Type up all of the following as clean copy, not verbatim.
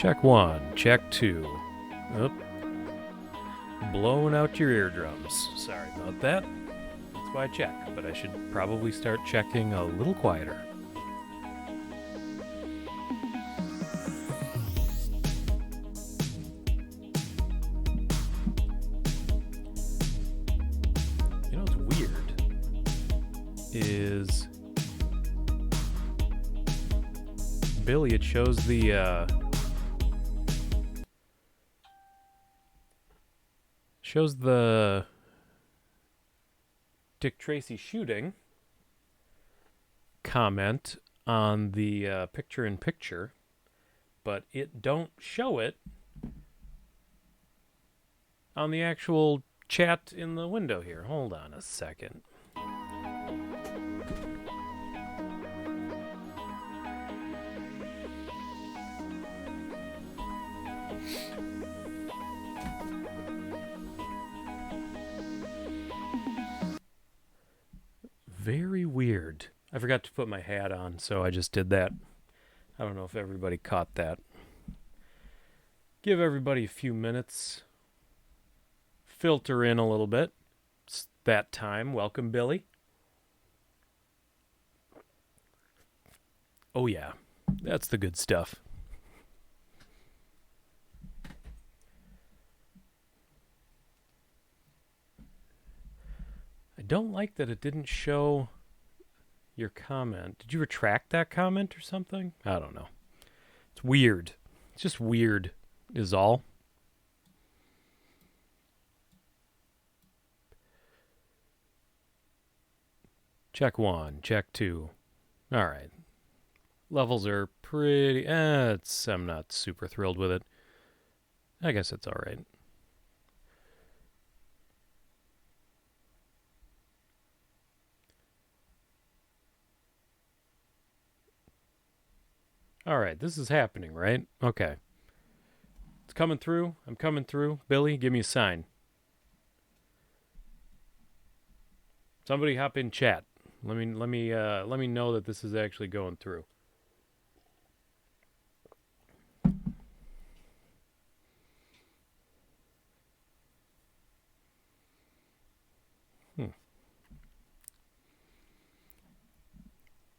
Check one, check two. Oop. Blowing out your eardrums. Sorry about that. That's why I check, but I should probably start checking a little quieter. You know what's weird is Billy, it shows the Dick Tracy shooting comment on the picture-in-picture, but it don't show it on the actual chat in the window here. Hold on a second. Very weird. I forgot to put my hat on, so I just did that. I don't know if everybody caught that. Give everybody a few minutes. Filter in a little bit. It's that time. Welcome, Billy. Oh yeah, that's the good stuff. I don't like that it didn't show your comment. Did you retract that comment or something? I don't know. It's weird. It's just weird is all. Check one, check two. All right. Levels are pretty... I'm not super thrilled with it. I guess it's all right. All right, this is happening, right? Okay. It's coming through. I'm coming through. Billy, give me a sign. Somebody hop in chat. Let me know that this is actually going through.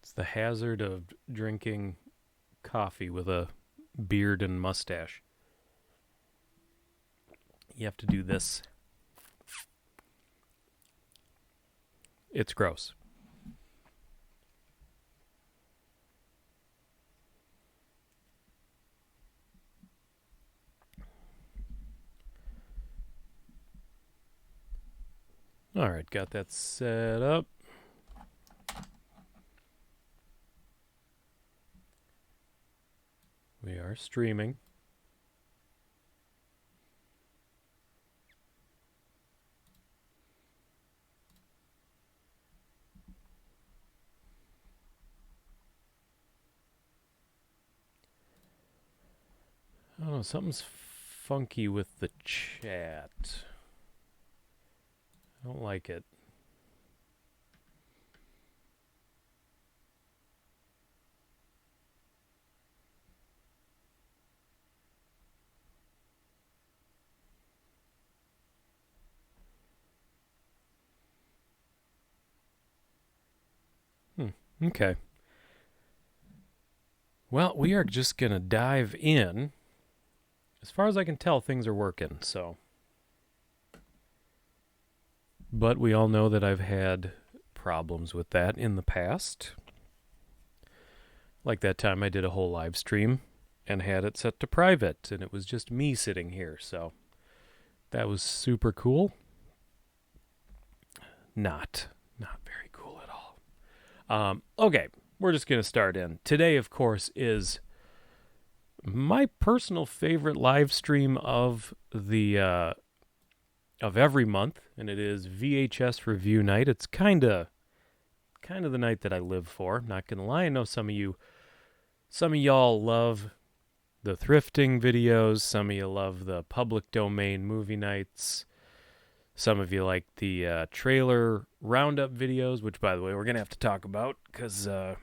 It's the hazard of drinking coffee with a beard and mustache. You have to do this. It's gross. All right, got that set up. We are streaming. I don't know, something's funky with the chat. I don't like it. Okay. Well, we are just going to dive in. As far as I can tell, things are working, so. But we all know that I've had problems with that in the past. Like that time I did a whole live stream and had it set to private, and it was just me sitting here, so that was super cool. Not very cool at all. Okay, we're just going to start in. Today, of course, is my personal favorite live stream of the of every month, and it is VHS review night. It's kind of the night that I live for. Not gonna lie, I know some of y'all love the thrifting videos. Some of you love the public domain movie nights. Some of you like the trailer roundup videos, which, by the way, we're going to have to talk about because I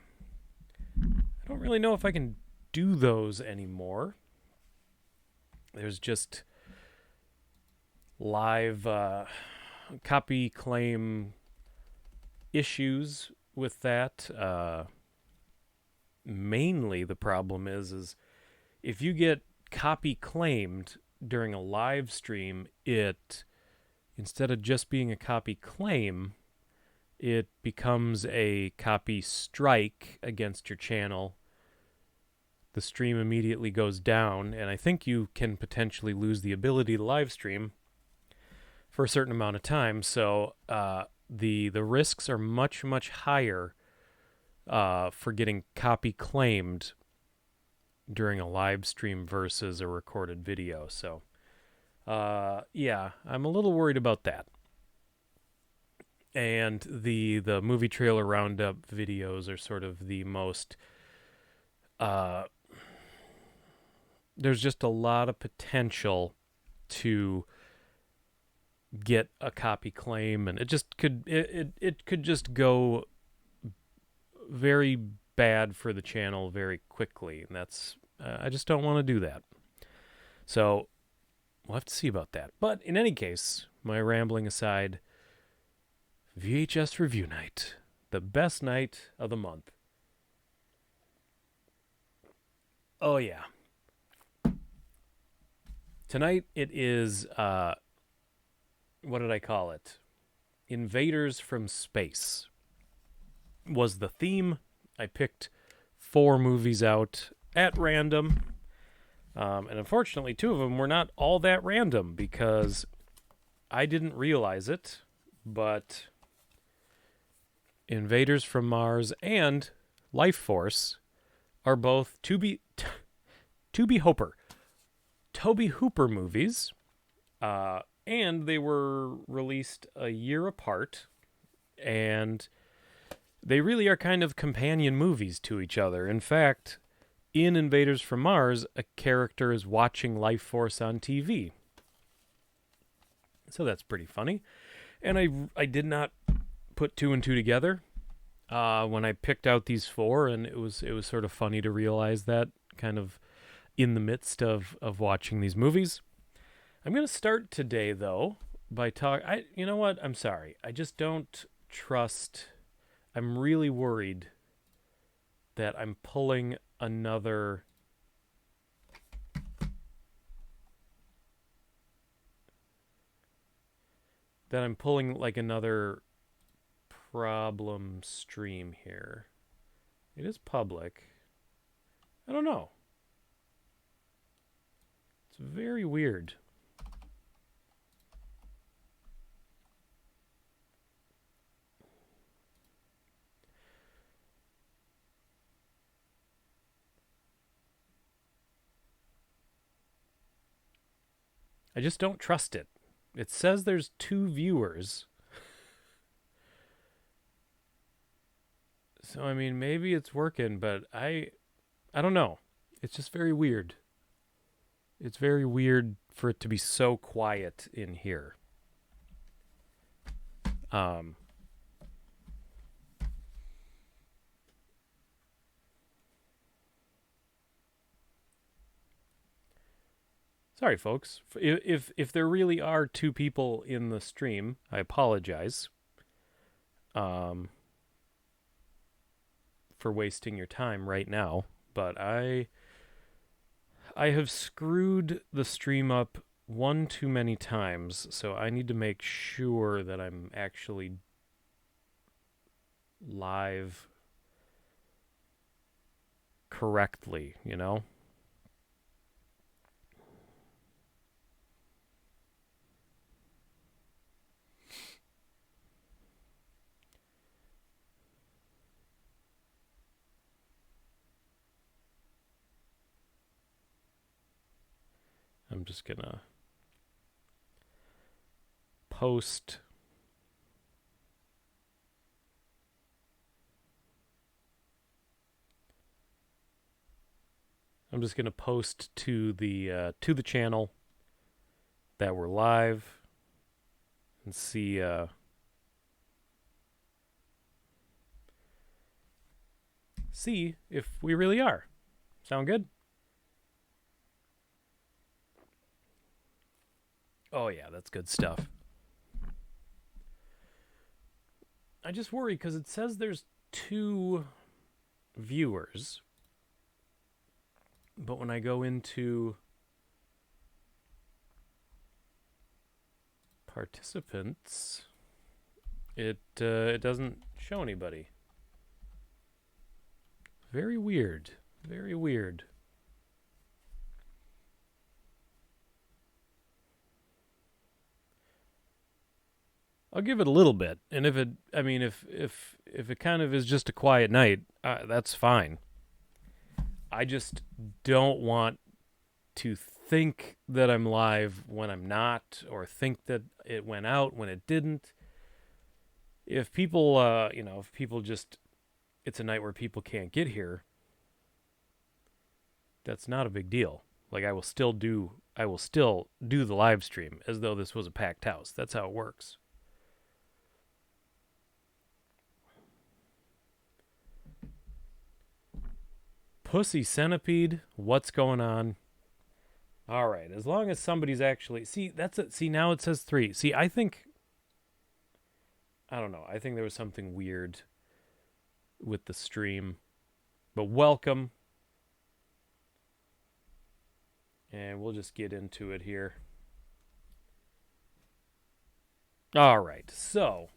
don't really know if I can do those anymore. There's just live copy claim issues with that. Mainly the problem is if you get copy claimed during a live stream, it, instead of just being a copy claim, it becomes a copy strike against your channel. The stream immediately goes down, and I think you can potentially lose the ability to live stream for a certain amount of time. So the risks are much, much higher for getting copy claimed during a live stream versus a recorded video. So yeah, I'm a little worried about that. And the movie trailer roundup videos are sort of the most there's just a lot of potential to get a copy claim, and it just could it could just go very bad for the channel very quickly, and that's I just don't want to do that. So we'll have to see about that. But in any case, my rambling aside, VHS review night, the best night of the month. Oh yeah. Tonight it is what did I call it? Invaders from Space was the theme. I picked 4 movies out at random. And unfortunately, 2 of them were not all that random because I didn't realize it, but Invaders from Mars and Lifeforce are both Toby Hooper movies. And they were released a year apart, and they really are kind of companion movies to each other. In fact, in Invaders from Mars, a character is watching Lifeforce on TV. So that's pretty funny. And I did not put 2 and 2 together when I picked out these 4, and it was sort of funny to realize that kind of in the midst of watching these movies. I'm going to start today, though, by you know what? I'm sorry. I just don't trust. I'm really worried that I'm pulling another. That I'm pulling like another problem stream here. It is public. I don't know. It's very weird. I just don't trust it. It says there's 2 viewers. So I mean, maybe it's working, but I don't know. It's just very weird. It's very weird for it to be so quiet in here. Sorry, folks. If there really are 2 people in the stream, I apologize. For wasting your time right now, but I have screwed the stream up 1 too many times, so I need to make sure that I'm actually live correctly, you know? I'm just gonna post to the channel that we're live and see if we really are. Sound good? Oh, yeah, that's good stuff. I just worry because it says there's 2 viewers, but when I go into participants, it doesn't show anybody. Very weird. Very weird. I'll give it a little bit, and if it, I mean, if it kind of is just a quiet night, that's fine. I just don't want to think that I'm live when I'm not, or think that it went out when it didn't. If people, if people just, it's a night where people can't get here, that's not a big deal. Like I will still do the live stream as though this was a packed house. That's how it works. Pussy Centipede, what's going on? All right, as long as somebody's actually that's it. See, now it says 3. See, I don't know. I think there was something weird with the stream. But welcome. And we'll just get into it here. All right. So,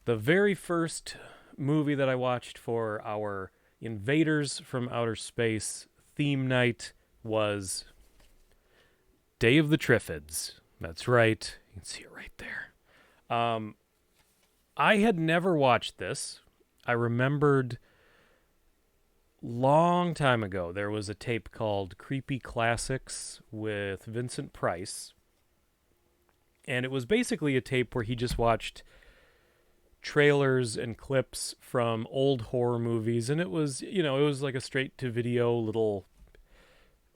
the very first movie that I watched for our Invaders from Outer Space theme night was Day of the Triffids. That's right. You can see it right there. I had never watched this. I remembered long time ago there was a tape called Creepy Classics with Vincent Price. And it was basically a tape where he just watched trailers and clips from old horror movies, and it was like a straight to video little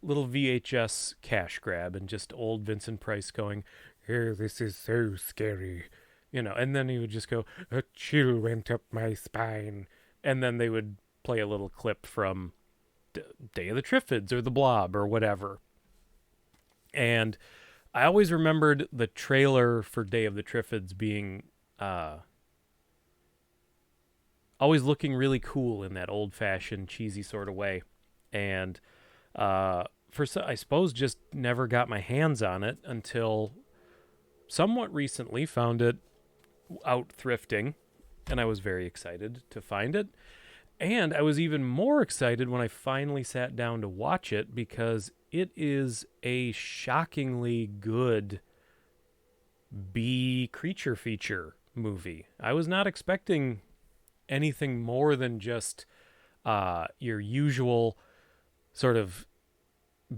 VHS cash grab, and just old Vincent Price going, "Oh, this is so scary," and then he would just go, "A chill went up my spine," and then they would play a little clip from Day of the Triffids or The Blob or whatever. And I always remembered the trailer for Day of the Triffids being always looking really cool in that old-fashioned, cheesy sort of way. And I suppose just never got my hands on it until somewhat recently. Found it out thrifting, and I was very excited to find it. And I was even more excited when I finally sat down to watch it, because it is a shockingly good B creature feature movie. I was not expecting anything more than just your usual sort of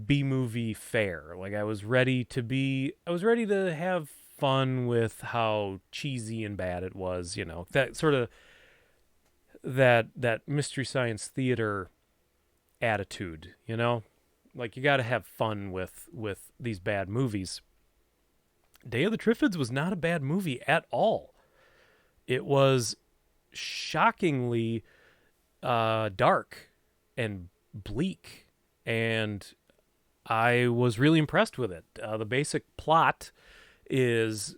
B movie fare. Like I was ready to have fun with how cheesy and bad it was, that sort of that Mystery Science Theater attitude, like you got to have fun with these bad movies. Day of the Triffids was not a bad movie at all. It was shockingly dark and bleak, and I was really impressed with it. The basic plot is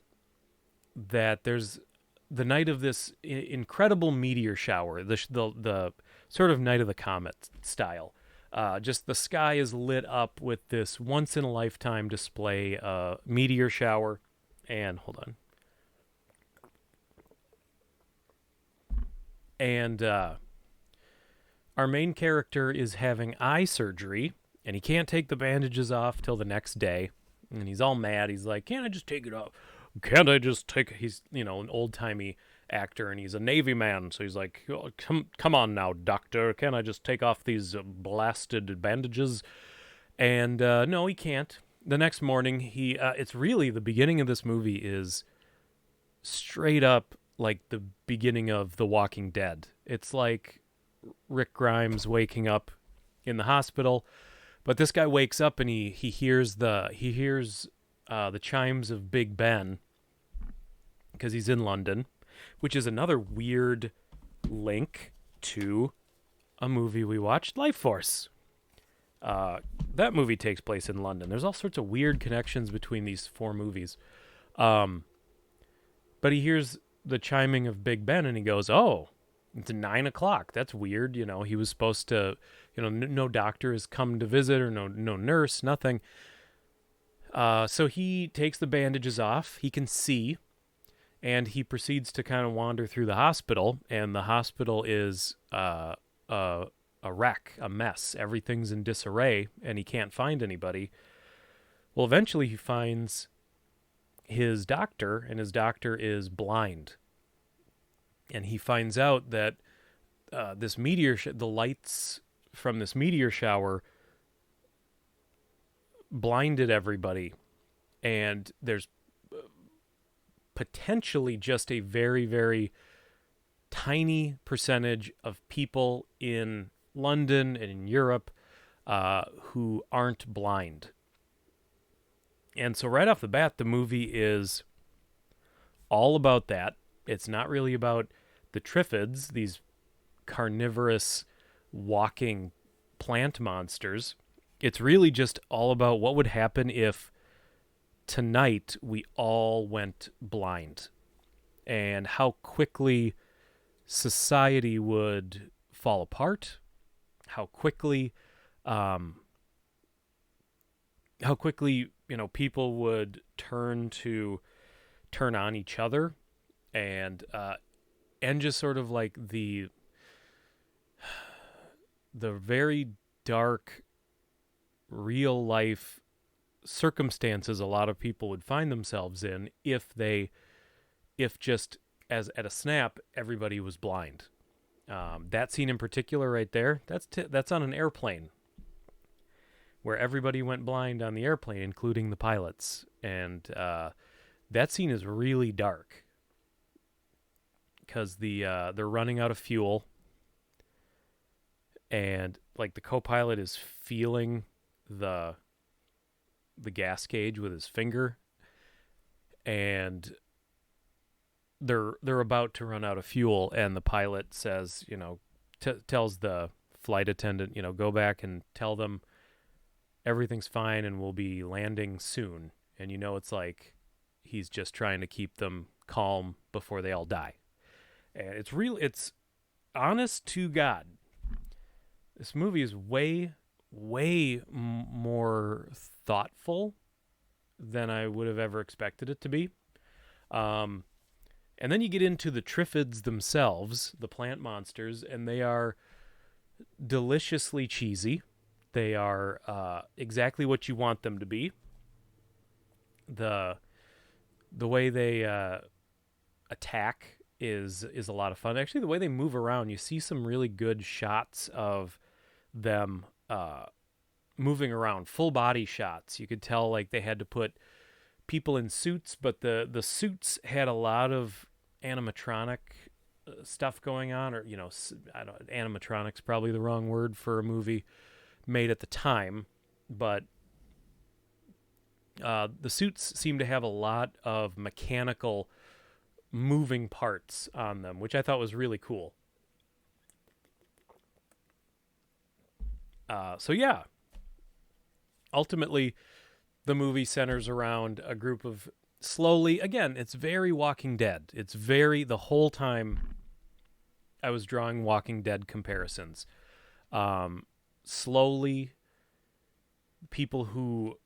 that there's the night of this incredible meteor shower, the sort of Night of the Comet style. Just the sky is lit up with this once in a lifetime display meteor shower. And hold on. And our main character is having eye surgery, and he can't take the bandages off till the next day. And he's all mad. He's like, "Can't I just take it off? Can't I just take?" He's an old timey actor, and he's a Navy man, so he's like, "Oh, come on now, doctor. Can I just take off these blasted bandages?" And no, he can't. The next morning, it's really the beginning of this movie is straight up like the beginning of The Walking Dead. It's like Rick Grimes waking up in the hospital, but this guy wakes up and he hears the chimes of Big Ben, because he's in London, which is another weird link to a movie we watched, Lifeforce. that movie takes place in London. There's all sorts of weird connections between these four movies. Um, but he hears the chiming of Big Ben, and he goes, "Oh, it's 9 o'clock. That's weird." He was supposed to, no doctor has come to visit, or no nurse, nothing. So he takes the bandages off. He can see, and he proceeds to kind of wander through the hospital. And the hospital is a wreck, a mess. Everything's in disarray, and he can't find anybody. Well, eventually he finds his doctor, and his doctor is blind. And he finds out that this the lights from this meteor shower blinded everybody, and there's potentially just a very, very tiny percentage of people in London and in Europe who aren't blind. And so right off the bat, the movie is all about that. It's not really about the Triffids, these carnivorous walking plant monsters. It's really just all about what would happen if tonight we all went blind, and how quickly society would fall apart, how quickly people would turn on each other, and just sort of like the very dark real life circumstances a lot of people would find themselves in if just as at a snap everybody was blind. That scene in particular right there, that's on an airplane where everybody went blind on the airplane, including the pilots. And that scene is really dark because they're running out of fuel, and like the co-pilot is feeling the gas gauge with his finger, and they're about to run out of fuel, and the pilot says, tells the flight attendant, go back and tell them everything's fine and we'll be landing soon. And it's like he's just trying to keep them calm before they all die. And it's honest to God, this movie is way more thoughtful than I would have ever expected it to be. And then you get into the Triffids themselves, the plant monsters, and they are deliciously cheesy. They are exactly what you want them to be. The way they attack is a lot of fun. Actually, the way they move around, you see some really good shots of them moving around, full body shots. You could tell like they had to put people in suits, but the suits had a lot of animatronic stuff going on, or animatronic's probably the wrong word for a movie made at the time, but the suits seem to have a lot of mechanical moving parts on them, which I thought was really cool. So yeah, ultimately the movie centers around a group of it's very Walking Dead. It's very, the whole time I was drawing Walking Dead comparisons. Slowly, people who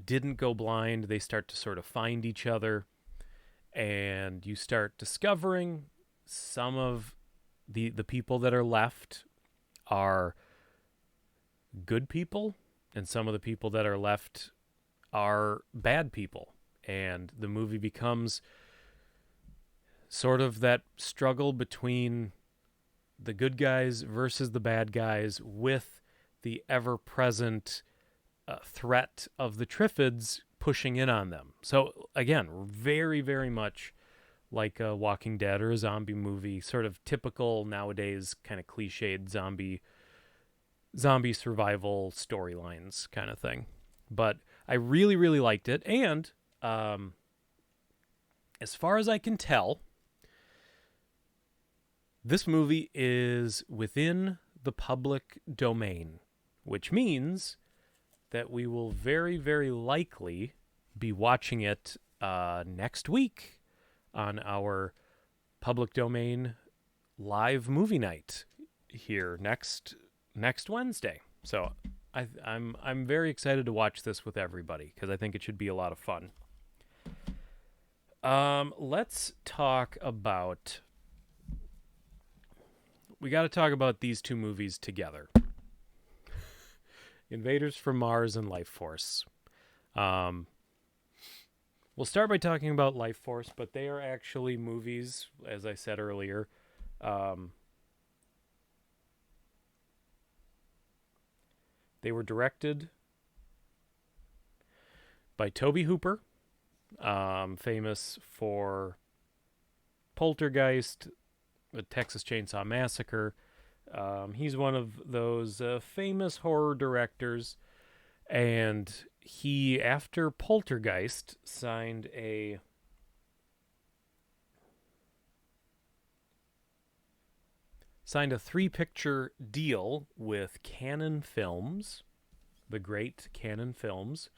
didn't go blind, they start to sort of find each other, and you start discovering some of the people that are left are good people, and some of the people that are left are bad people. And the movie becomes sort of that struggle between the good guys versus the bad guys, with the ever-present threat of the Triffids pushing in on them. So again, very, very much like a Walking Dead or a zombie movie, sort of typical nowadays kind of cliched zombie survival storylines kind of thing. But I really, really liked it. And as far as I can tell, this movie is within the public domain, which means that we will very, very likely be watching it next week on our public domain live movie night here next Wednesday. So I'm very excited to watch this with everybody because I think it should be a lot of fun. Let's talk about. We got to talk about these two movies together. Invaders from Mars and Lifeforce. We'll start by talking about Lifeforce, but they are actually movies, as I said earlier. They were directed by Tobe Hooper, famous for Poltergeist, the Texas Chainsaw Massacre. He's one of those famous horror directors, and he, after Poltergeist, signed a three-picture deal with Cannon Films, the great Cannon Films,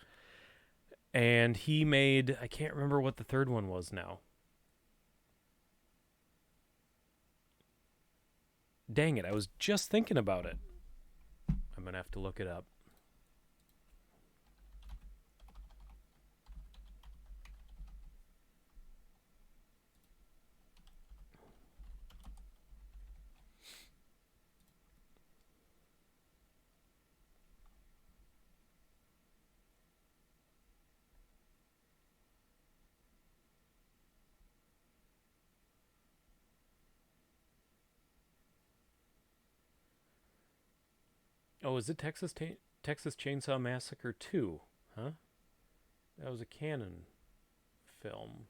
and he made, I can't remember what the third one was now. Dang it, I was just thinking about it. I'm going to have to look it up. Oh, is it Texas Chainsaw Massacre 2? Huh? That was a Cannon film.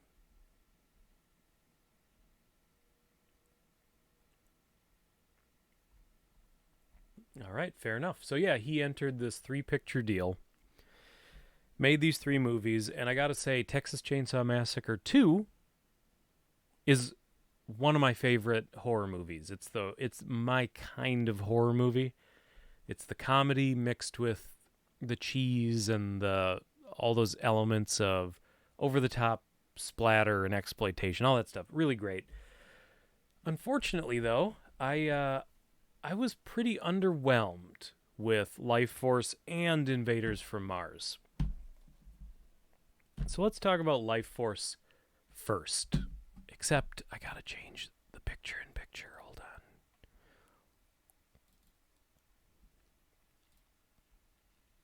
All right, fair enough. So yeah, he entered this three-picture deal, made these three movies, and I gotta say, Texas Chainsaw Massacre 2 is one of my favorite horror movies. It's my kind of horror movie. It's the comedy mixed with the cheese and all those elements of over-the-top splatter and exploitation, all that stuff. Really great. Unfortunately, though, I was pretty underwhelmed with Lifeforce and Invaders from Mars. So let's talk about Lifeforce first. Except I gotta change the picture-in-picture. Hold on.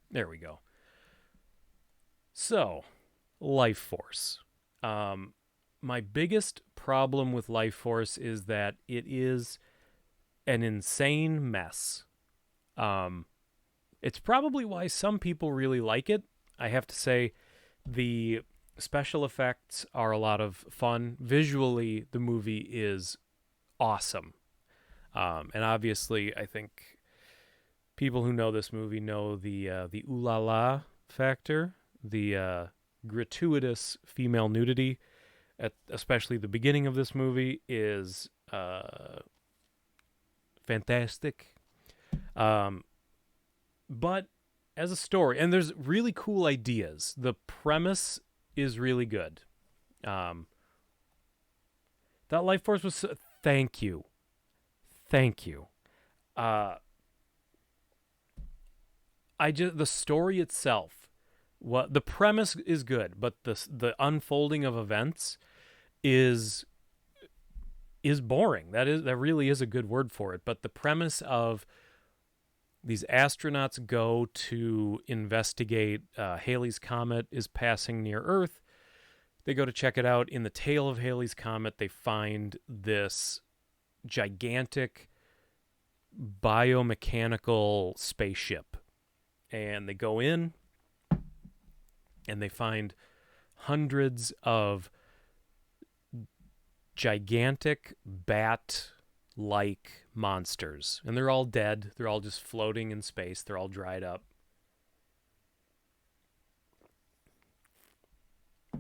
There we go. So, Lifeforce. My biggest problem with Lifeforce is that it is an insane mess. It's probably why some people really like it. I have to say, the special effects are a lot of fun. Visually, the movie is awesome. And obviously, I think people who know this movie know the ooh la la factor, the gratuitous female nudity, especially the beginning of this movie, is fantastic. But as a story, and there's really cool ideas. The premise is really good. That Lifeforce was thank you. The story itself, the premise is good, but the unfolding of events is boring. That really is a good word for it. But the premise of these astronauts go to investigate Halley's Comet is passing near Earth. They go to check it out. In the tail of Halley's Comet, they find this gigantic biomechanical spaceship. And they go in, and they find hundreds of gigantic bat-like monsters. And they're all dead. They're all just floating in space. They're all dried up.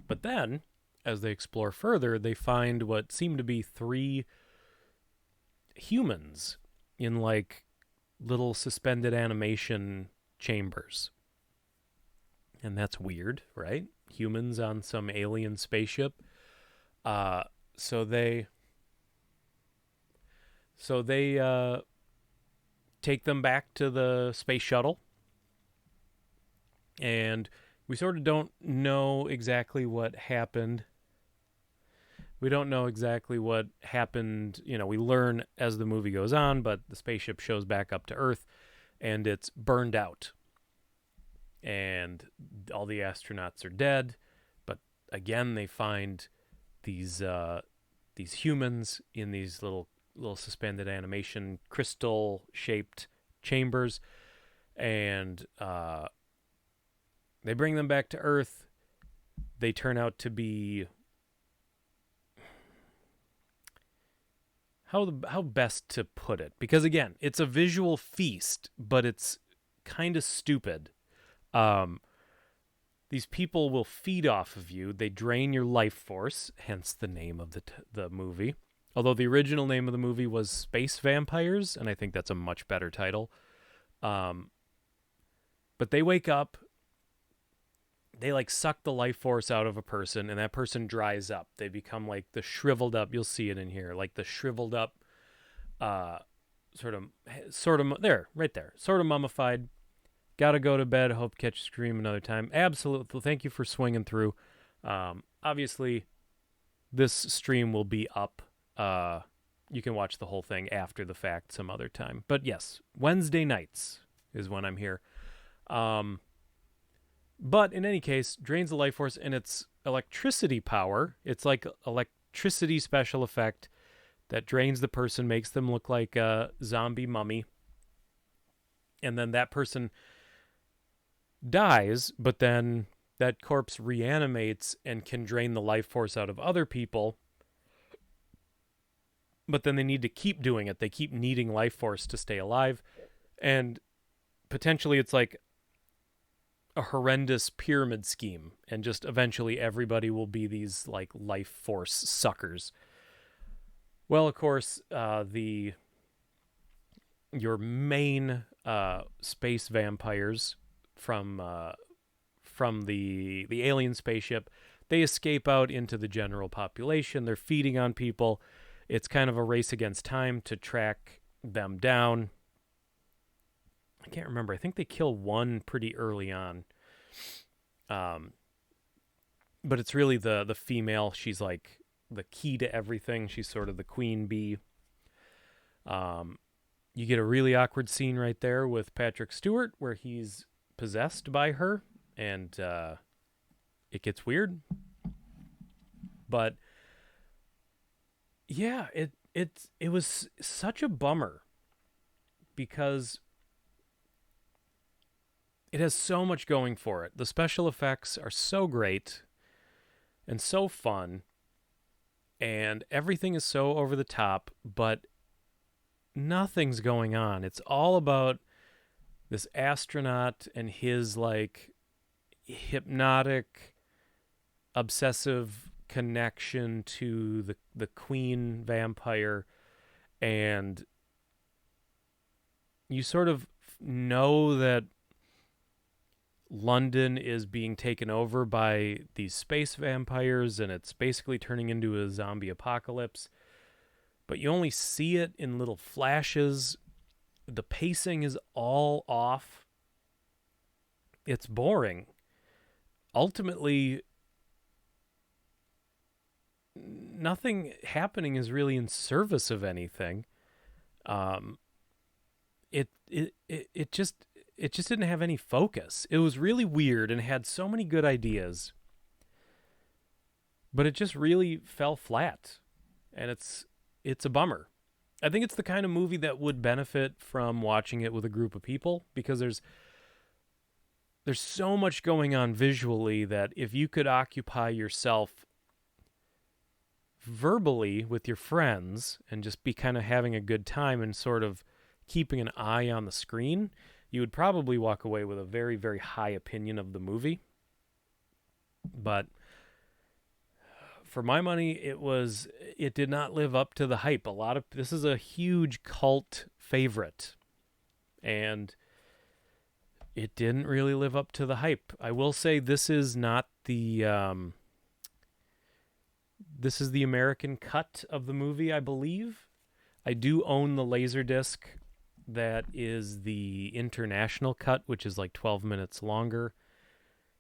But then, as they explore further, they find what seem to be three humans in, like, little suspended animation chambers. And that's weird, right? Humans on some alien spaceship. Uh, so they take them back to the space shuttle, and we sort of don't know exactly what happened. We don't know exactly what happened. We learn as the movie goes on, but the spaceship shows back up to Earth, and it's burned out, and all the astronauts are dead. But again, they find these humans in these little suspended animation crystal shaped chambers, and they bring them back to Earth. They turn out to be how best to put it, because again, it's a visual feast, but it's kind of stupid. These people will feed off of you. They drain your life force, hence the name of the movie. Although the original name of the movie was Space Vampires, and I think that's a much better title. But they wake up, they like suck the life force out of a person, and that person dries up. They become like the shriveled up, you'll see it in here, like the shriveled up, sort of there, right there, sort of mummified. Gotta go to bed. Hope to catch a stream another time. Absolutely. Thank you for swinging through. Obviously, this stream will be up. You can watch the whole thing after the fact some other time. But yes, Wednesday nights is when I'm here. But in any case, drains the life force, and it's electricity power. It's like electricity special effect that drains the person, makes them look like a zombie mummy. And then that person dies, but then that corpse reanimates and can drain the life force out of other people. But then they need to keep doing it. They keep needing life force to stay alive. And potentially it's like a horrendous pyramid scheme, and just eventually everybody will be these like life force suckers. Well, of course, your main space vampires from the alien spaceship, they escape out into the general population. They're feeding on people. It's kind of a race against time to track them down. I can't remember. I think they kill one pretty early on. But it's really the female. She's like the key to everything. She's sort of the queen bee. You get a really awkward scene right there with Patrick Stewart where he's possessed by her, and it gets weird. But yeah, it was such a bummer because it has so much going for it. The special effects are so great and so fun, and everything is so over the top, but nothing's going on. It's all about this astronaut and his like hypnotic, obsessive connection to the queen vampire, and you sort of know that London is being taken over by these space vampires, and it's basically turning into a zombie apocalypse. But you only see it in little flashes. The pacing is all off. It's boring. Ultimately, nothing happening is really in service of anything. It just didn't have any focus. It was really weird and had so many good ideas, but it just really fell flat, and it's a bummer. I think it's the kind of movie that would benefit from watching it with a group of people, because there's so much going on visually that if you could occupy yourself verbally with your friends and just be kind of having a good time and sort of keeping an eye on the screen, you would probably walk away with a very, very high opinion of the movie. But for my money, it did not live up to the hype. This is a huge cult favorite. and it didn't really live up to the hype. I will say this is not the this is the American cut of the movie, I believe. I do own the Laserdisc that is the international cut, which is like 12 minutes longer.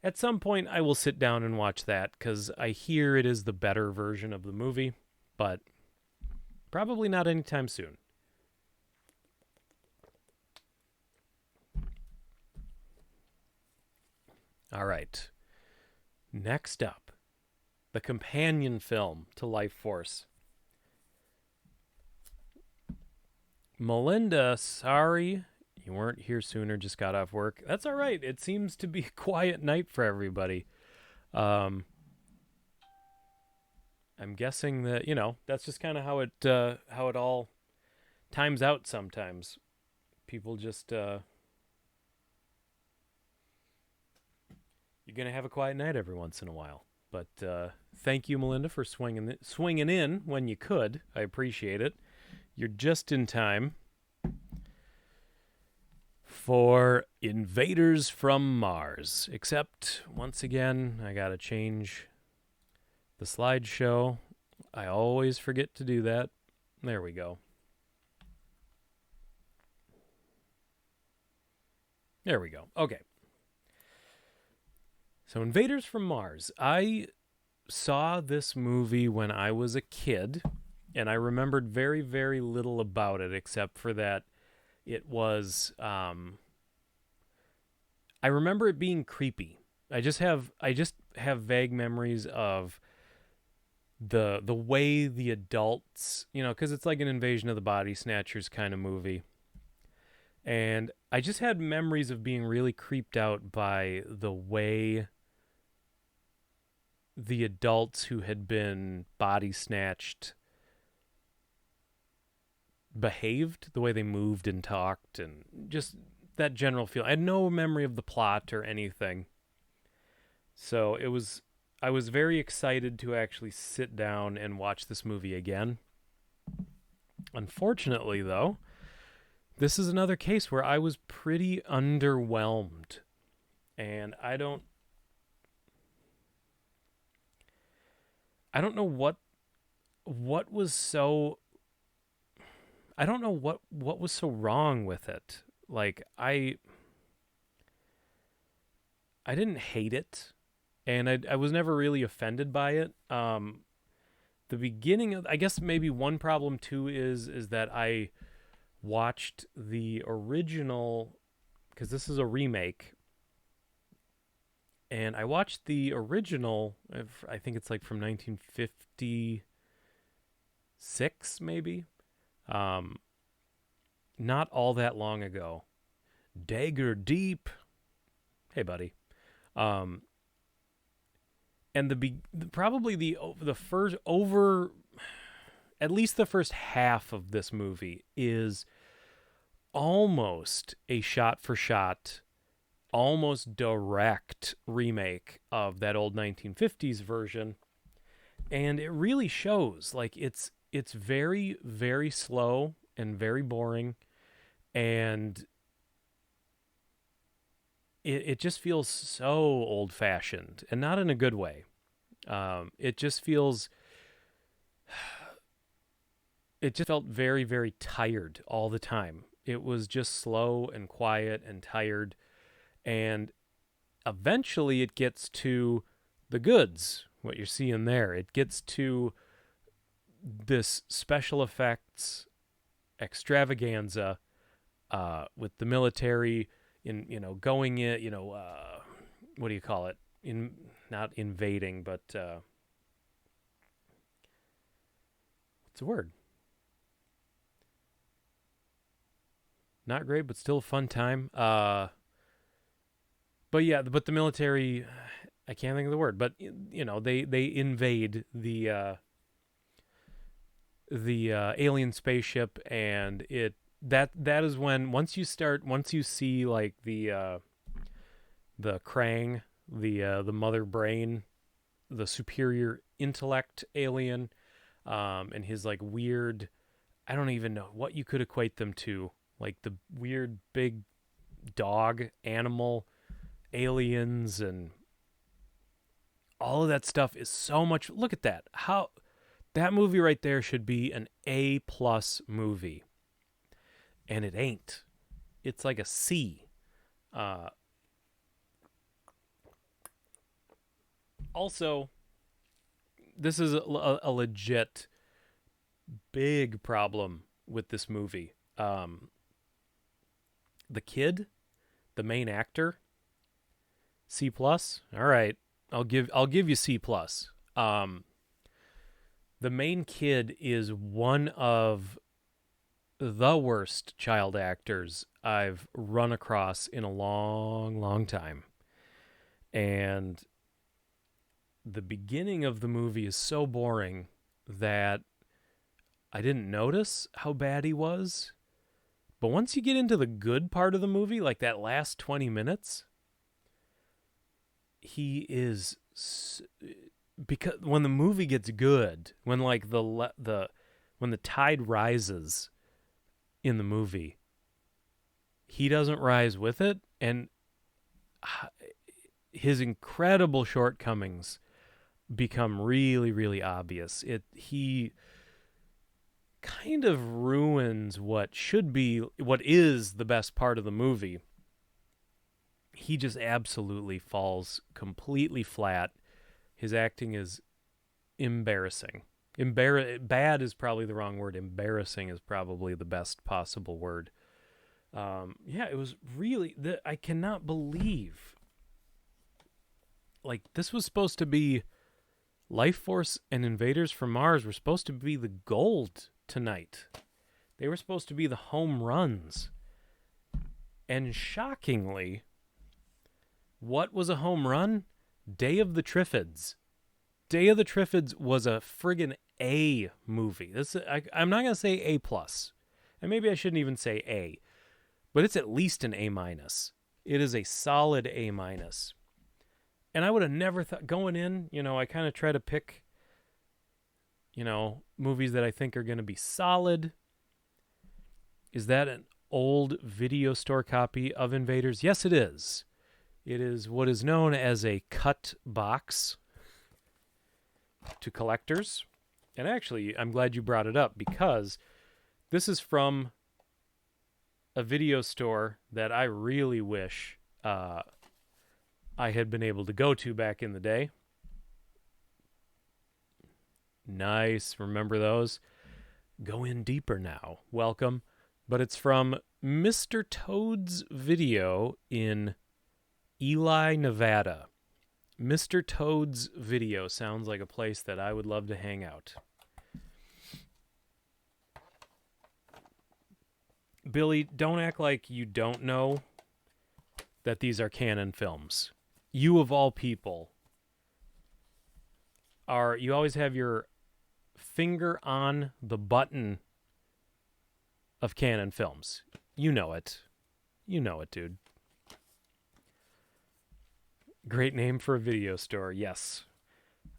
At some point, I will sit down and watch that because I hear it is the better version of the movie, but probably not anytime soon. All right. Next up, the companion film to Lifeforce. Melinda, sorry you weren't here sooner, just got off work. That's all right. It seems to be a quiet night for everybody. I'm guessing that, that's just kind of how it all times out sometimes. People just you're going to have a quiet night every once in a while. But thank you, Melinda, for swinging in when you could. I appreciate it. You're just in time for Invaders from Mars. Except, once again, I got to change the slideshow. I always forget to do that. There we go. There we go. Okay. So, Invaders from Mars. I saw this movie when I was a kid, and I remembered very, very little about it except for that it was. I remember it being creepy. I just have vague memories of the way the adults, because it's like an Invasion of the Body Snatchers kind of movie. And I just had memories of being really creeped out by the way the adults who had been body snatched behaved, the way they moved and talked, and just that general feel. I had no memory of the plot or anything. So I was very excited to actually sit down and watch this movie again. Unfortunately, though, this is another case where I was pretty underwhelmed. And I don't know what was so I don't know what was so wrong with it. Like I didn't hate it, and I was never really offended by it. The beginning of, I guess maybe one problem too is that I watched the original, because this is a remake, and I watched the original. I think it's like from 1956, maybe. Not all that long ago. Dagger Deep. Hey, buddy. And probably the first over, at least the first half of this movie is almost a shot for shot, almost direct remake of that old 1950s version, and it really shows. Like it's very, very slow and very boring, and it just feels so old-fashioned, and not in a good way. It just felt very, very tired all the time. It was just slow and quiet and tired, and eventually it gets to the goods, what you're seeing there. It gets to this special effects extravaganza with the military going in, what do you call it? Not invading, but what's the word? Not great, but still a fun time. But the military, I can't think of the word, but they invade the alien spaceship, and that is when once you see like the Krang, the mother brain, the superior intellect alien, and his like weird, I don't even know what you could equate them to. like the weird big dog animal aliens and all of that stuff is so much. Look at that. How that movie right there should be an A+ movie, and it ain't. It's like a C. Also, this is a legit big problem with this movie. The kid, the main actor, C+. All right, I'll give you C+. The main kid is one of the worst child actors I've run across in a long, long time. And the beginning of the movie is so boring that I didn't notice how bad he was. But once you get into the good part of the movie, like that last 20 minutes, he is because when the movie gets good, when like when the tide rises in the movie, he doesn't rise with it, and his incredible shortcomings become really, really obvious. He kind of ruins what is the best part of the movie. He just absolutely falls completely flat. His acting is embarrassing. Bad is probably the wrong word. Embarrassing is probably the best possible word. It was really. I cannot believe. Like, this was supposed to be. Lifeforce and Invaders from Mars were supposed to be the gold tonight. They were supposed to be the home runs. And shockingly, what was a home run? Day of the Triffids. Day of the Triffids was a friggin' A movie. I'm not going to say A+. And maybe I shouldn't even say A. But it's at least an A-. It is a solid A-. And I would have never thought, going in, I kind of try to pick, movies that I think are going to be solid. Is that an old video store copy of Invaders? Yes, it is. It is what is known as a cut box to collectors. And actually, I'm glad you brought it up, because this is from a video store that I really wish I had been able to go to back in the day. Nice. Remember those? Go in deeper now. Welcome. But it's from Mr. Toad's Video in Ely, Nevada. Mr. Toad's Video sounds like a place that I would love to hang out. Billy, don't act like you don't know that these are canon films. You, of all people, you always have your finger on the button of canon films. You know it. You know it, dude. Great name for a video store, yes.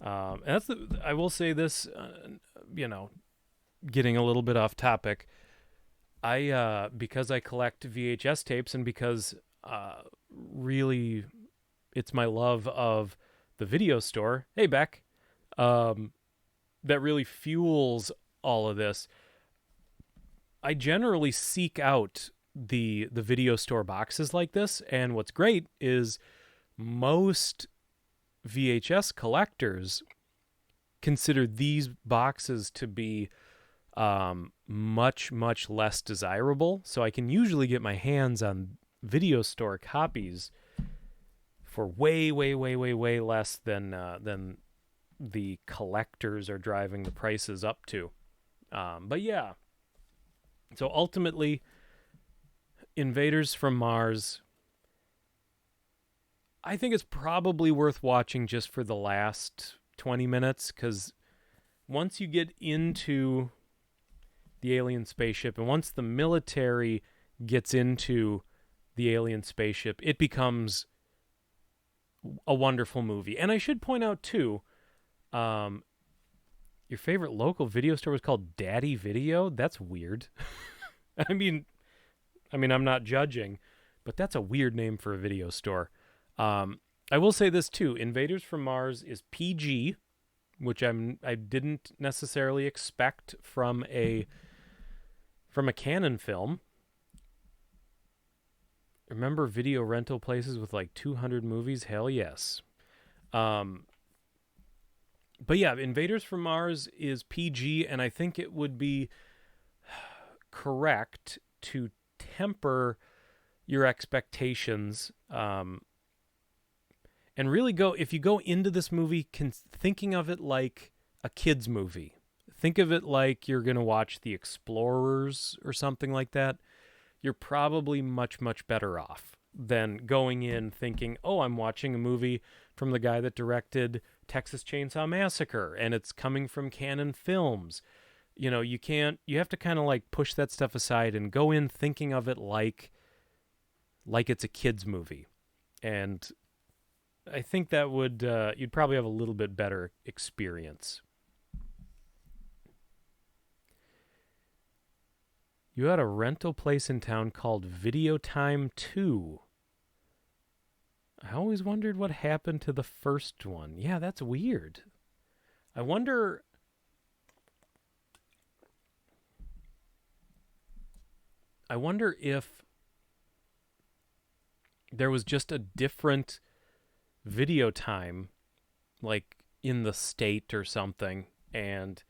And I will say this, getting a little bit off topic. Because I collect VHS tapes, and because really it's my love of the video store. Hey, Beck. That really fuels all of this. I generally seek out the video store boxes like this, and what's great is most VHS collectors consider these boxes to be much, much less desirable. So I can usually get my hands on video store copies for way, way, way, way, way less than the collectors are driving the prices up to. But yeah. So ultimately, Invaders from Mars, I think it's probably worth watching just for the last 20 minutes, because once you get into the alien spaceship, and once the military gets into the alien spaceship, it becomes a wonderful movie. And I should point out, too, your favorite local video store was called Daddy Video? That's weird. I mean, I mean, I'm not judging, but that's a weird name for a video store. I will say this too: Invaders from Mars is PG, which I didn't necessarily expect from a Canon film. Remember video rental places with like 200 movies? Hell yes. But yeah, Invaders from Mars is PG, and I think it would be correct to temper your expectations, and really go, if you go into this movie thinking of it like a kid's movie. Think of it like you're going to watch The Explorers or something like that. You're probably much, much better off than going in thinking, oh, I'm watching a movie from the guy that directed Texas Chainsaw Massacre, and it's coming from Canon Films. You know, you have to kind of like push that stuff aside and go in thinking of it like it's a kid's movie. And I think that would, you'd probably have a little bit better experience. You had a rental place in town called Video Time 2. I always wondered what happened to the first one. Yeah, that's weird. I wonder if there was just a different Video Time, like in the state or something, and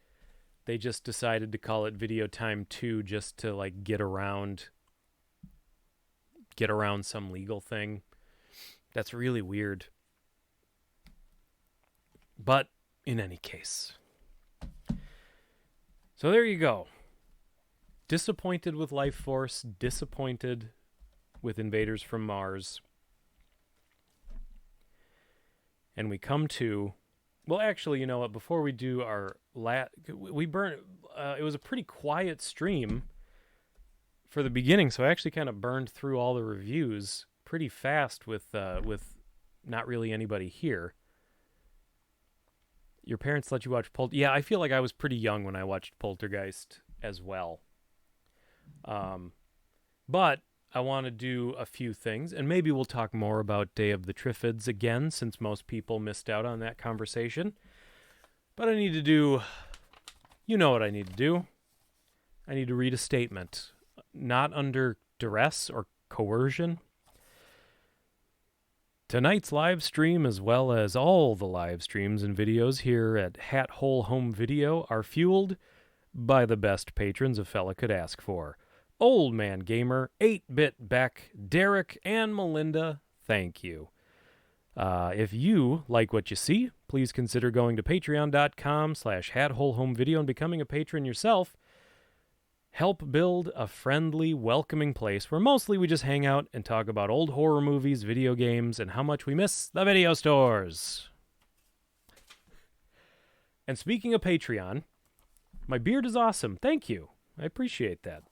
they just decided to call it Video Time 2 just to like get around some legal thing. That's really weird. But in any case. So there you go. Disappointed with Lifeforce, disappointed with Invaders from Mars. And we come to, well, actually, you know what? Before we do our we burned. It was a pretty quiet stream for the beginning, so I actually kind of burned through all the reviews pretty fast with not really anybody here. Your parents let you watch Poltergeist? Yeah, I feel like I was pretty young when I watched Poltergeist as well. But I want to do a few things, and maybe we'll talk more about Day of the Triffids again, since most people missed out on that conversation. But I need to do, you know what I need to do. I need to read a statement, not under duress or coercion. Tonight's live stream, as well as all the live streams and videos here at Hat Hole Home Video, are fueled by the best patrons a fella could ask for. Old Man Gamer, 8-Bit Beck, Derek, and Melinda, thank you. If you like what you see, please consider going to patreon.com/hatholehomevideo and becoming a patron yourself. Help build a friendly, welcoming place where mostly we just hang out and talk about old horror movies, video games, and how much we miss the video stores. And speaking of Patreon, my beard is awesome. Thank you. I appreciate that.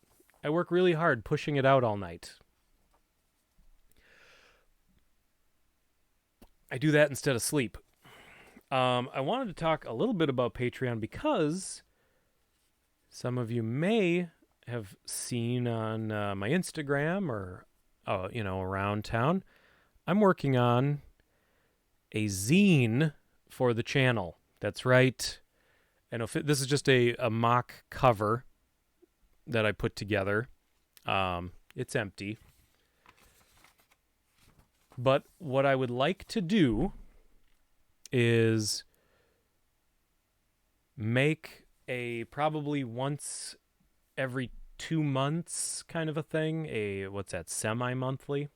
I work really hard pushing it out all night. I do that instead of sleep. I wanted to talk a little bit about Patreon because some of you may have seen on my Instagram or, around town, I'm working on a zine for the channel. That's right. And this is just a mock cover that I put together. It's empty. But what I would like to do is make a probably once every 2 months kind of a thing. Semi-monthly?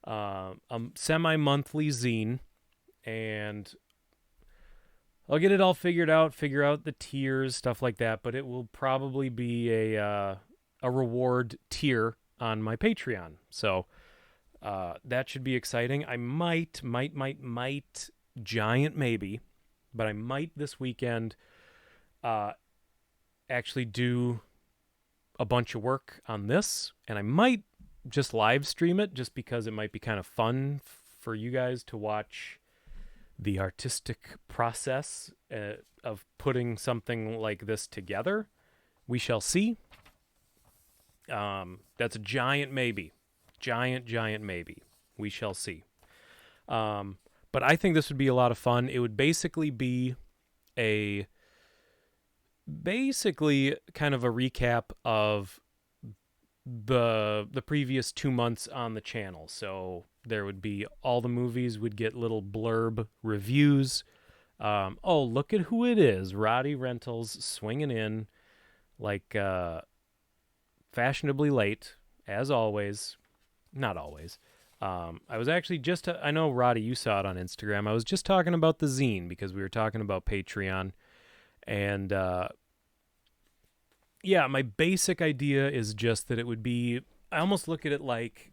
Semi-monthly zine. And I'll get it all figured out, figure out the tiers, stuff like that, but it will probably be a reward tier on my Patreon. So that should be exciting. I might, giant maybe, but I might this weekend actually do a bunch of work on this, and I might just live stream it just because it might be kind of fun for you guys to watch the artistic process of putting something like this together. We shall see. That's a giant maybe. Giant maybe. We shall see. But I think this would be a lot of fun. It would basically be a kind of a recap of the previous 2 months on the channel. So there would be all the movies would get little blurb reviews. Oh, look at who it is. Roddy Rentals swinging in like fashionably late, as always. Not always. I was actually I know, Roddy, you saw it on Instagram. I was just talking about the zine because we were talking about Patreon. And yeah, my basic idea is just that it would be, I almost look at it like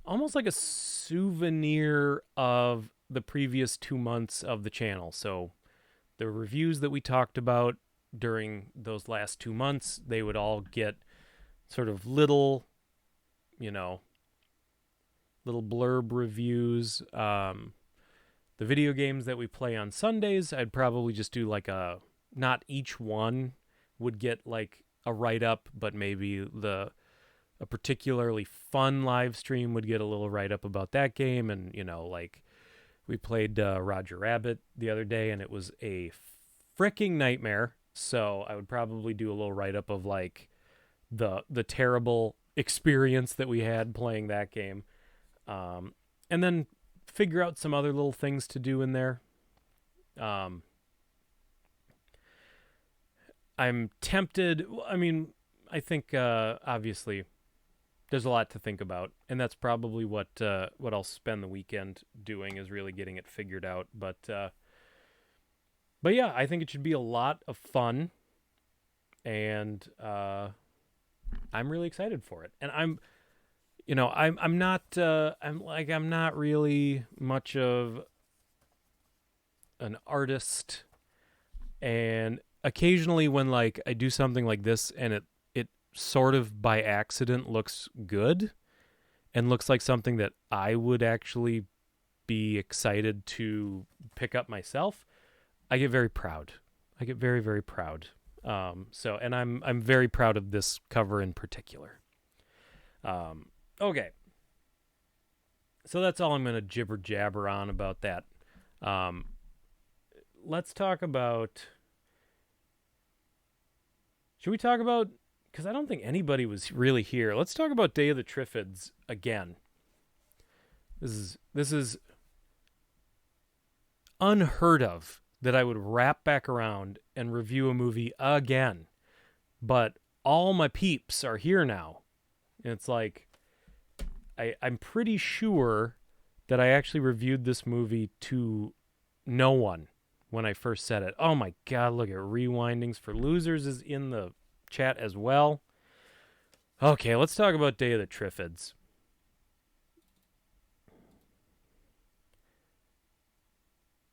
almost like a souvenir of the previous 2 months of the channel. So the reviews that we talked about during those last 2 months, they would all get sort of little, little blurb reviews. The video games that we play on Sundays, I'd probably just do like not each one would get like a write-up, but maybe a particularly fun live stream would get a little write-up about that game. And, like we played Roger Rabbit the other day, and it was a freaking nightmare. So I would probably do a little write-up of like the terrible experience that we had playing that game. And then figure out some other little things to do in there. I'm tempted. I mean, I think obviously there's a lot to think about, and that's probably what I'll spend the weekend doing, is really getting it figured out. But yeah, I think it should be a lot of fun, and I'm really excited for it. And I'm not really much of an artist, and occasionally when like I do something like this and it sort of by accident looks good and looks like something that I would actually be excited to pick up myself, I get very proud. I get very, very proud. And I'm very proud of this cover in particular. Okay. So that's all I'm going to jibber jabber on about that. Let's talk about... Should we talk about... Because I don't think anybody was really here. Let's talk about Day of the Triffids again. This is unheard of that I would wrap back around and review a movie again. But all my peeps are here now. And it's like... I'm pretty sure that I actually reviewed this movie to no one when I first said it. Oh my God, look at Rewindings for Losers is in the chat as well. Okay, let's talk about Day of the Triffids.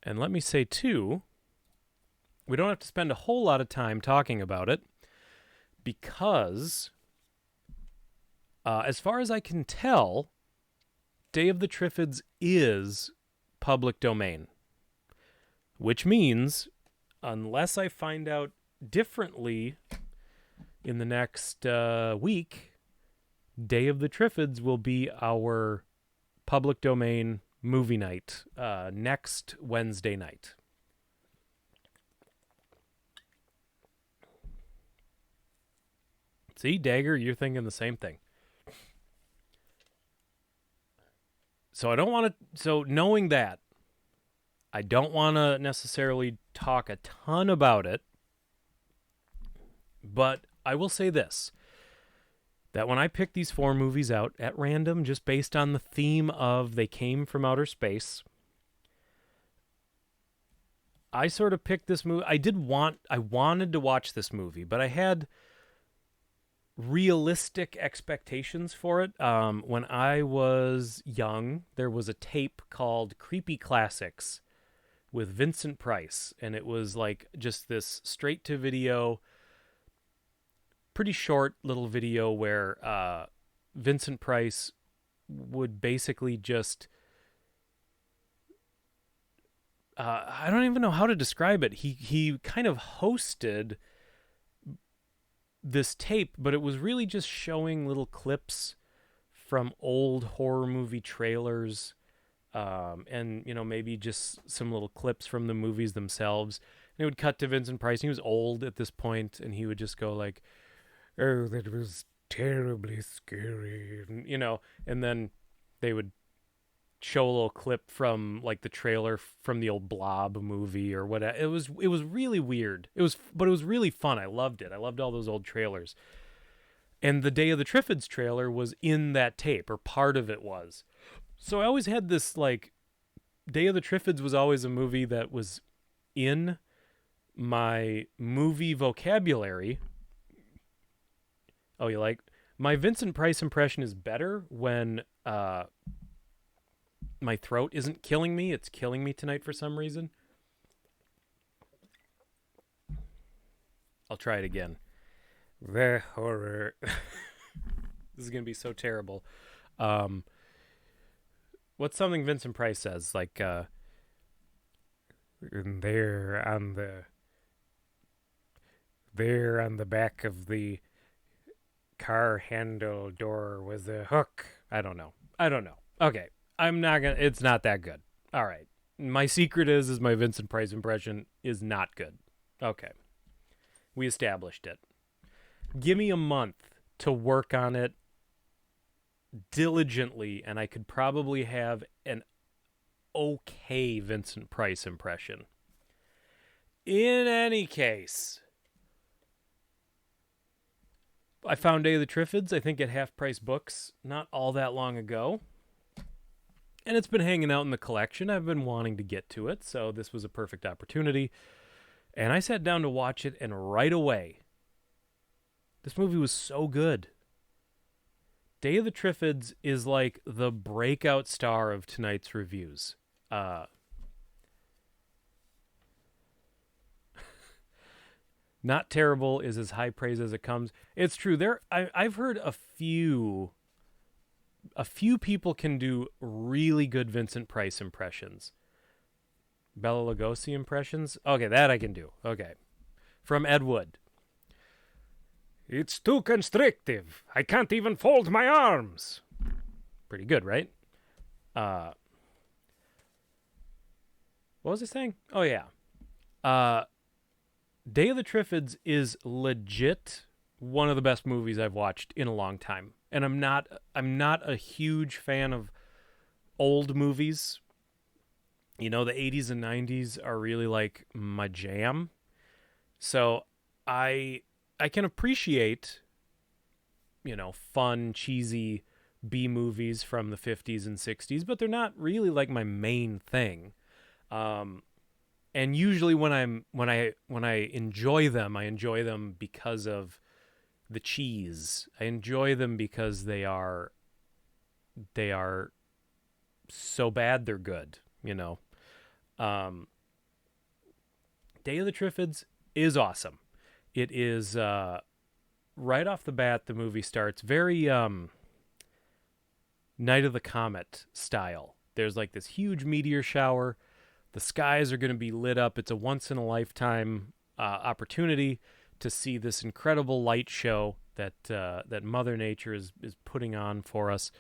And let me say, too, we don't have to spend a whole lot of time talking about it because, as far as I can tell, Day of the Triffids is public domain. Which means, unless I find out differently in the next week, Day of the Triffids will be our public domain movie night next Wednesday night. See, Dagger, you're thinking the same thing. So I don't want to... So knowing that, I don't want to necessarily talk a ton about it, but I will say this, that when I picked these 4 movies out at random, just based on the theme of they came from outer space, I sort of picked this movie. I wanted to watch this movie, but I had realistic expectations for it. When I was young, there was a tape called Creepy Classics with Vincent Price, and it was like just this straight to video, pretty short little video where Vincent Price would basically just I don't even know how to describe it. He kind of hosted this tape, but it was really just showing little clips from old horror movie trailers, and maybe just some little clips from the movies themselves. And it would cut to Vincent Price. And he was old at this point, and he would just go like, "Oh, that was terribly scary," and then they would show a little clip from like the trailer from the old Blob movie or whatever. It was really weird. But it was really fun. I loved it. I loved all those old trailers. And the Day of the Triffids trailer was in that tape, or part of it was. So I always had this, like, Day of the Triffids was always a movie that was in my movie vocabulary. Oh, you like? My Vincent Price impression is better when my throat isn't killing me. It's killing me tonight for some reason. I'll try it again. The horror. This is going to be so terrible. What's something Vincent Price says? Like, there on the back of the car handle door was a hook. I don't know. Okay. It's not that good. All right. My secret is my Vincent Price impression is not good. Okay. We established it. Give me a month to work on it diligently, and I could probably have an okay Vincent Price impression. In any case, I found Day of the Triffids, I think, at Half Price Books not all that long ago. And it's been hanging out in the collection. I've been wanting to get to it, so this was a perfect opportunity. And I sat down to watch it, and right away, this movie was so good. Day of the Triffids is like the breakout star of tonight's reviews. Not terrible is as high praise as it comes. It's true. I've heard a few people can do really good Vincent Price impressions. Bela Lugosi impressions? Okay, that I can do. Okay. From Ed Wood. It's too constrictive. I can't even fold my arms. Pretty good, right? What was I saying? Oh, yeah. Day of the Triffids is legit one of the best movies I've watched in a long time. And I'm not a huge fan of old movies. The 80s and 90s are really like my jam. So I can appreciate, fun, cheesy B movies from the 50s and 60s, but they're not really like my main thing. And usually when I enjoy them, I enjoy them because of the cheese. I enjoy them because they are so bad they're good, Day of the Triffids is awesome. It is right off the bat, the movie starts very Night of the Comet style. There's like this huge meteor shower. The skies are going to be lit up. It's a once-in-a-lifetime opportunity to see this incredible light show that Mother Nature is putting on for us.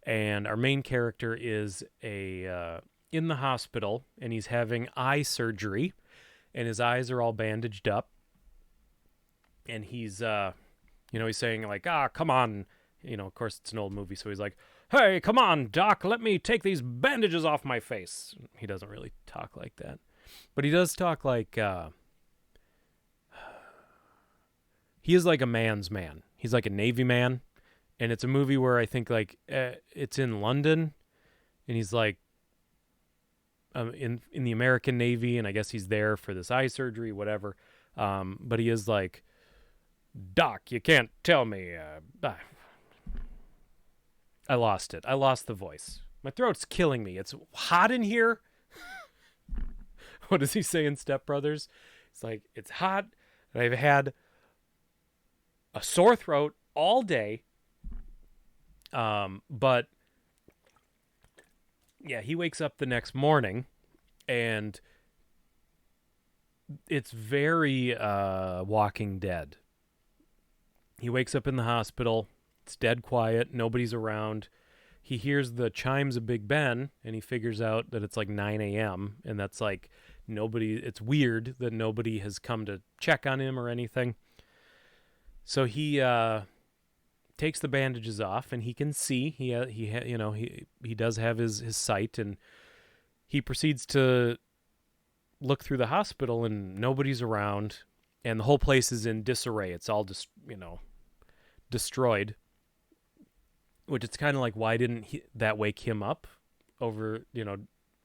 And our main character is in the hospital, and he's having eye surgery, and his eyes are all bandaged up. And he's, he's saying like, come on. Of course, it's an old movie, so he's like, hey, come on, Doc, let me take these bandages off my face. He doesn't really talk like that. But he does talk like, he is like a man's man. He's like a Navy man. And it's a movie where I think like it's in London, and he's like in the American Navy, and I guess he's there for this eye surgery, whatever. But he is like, Doc, you can't tell me. I lost it. I lost the voice. My throat's killing me. It's hot in here. What does he say in Step Brothers? It's like, it's hot, and I've had a sore throat all day. But yeah, he wakes up the next morning, and it's very Walking Dead. He wakes up in the hospital. It's dead quiet. Nobody's around. He hears the chimes of Big Ben, and he figures out that it's like 9 a.m., and that's like nobody. It's weird that nobody has come to check on him or anything. So he takes the bandages off, and he can see. He does have his sight, and he proceeds to look through the hospital, and nobody's around, and the whole place is in disarray. It's all just destroyed. Which it's kind of like, why didn't that wake him up over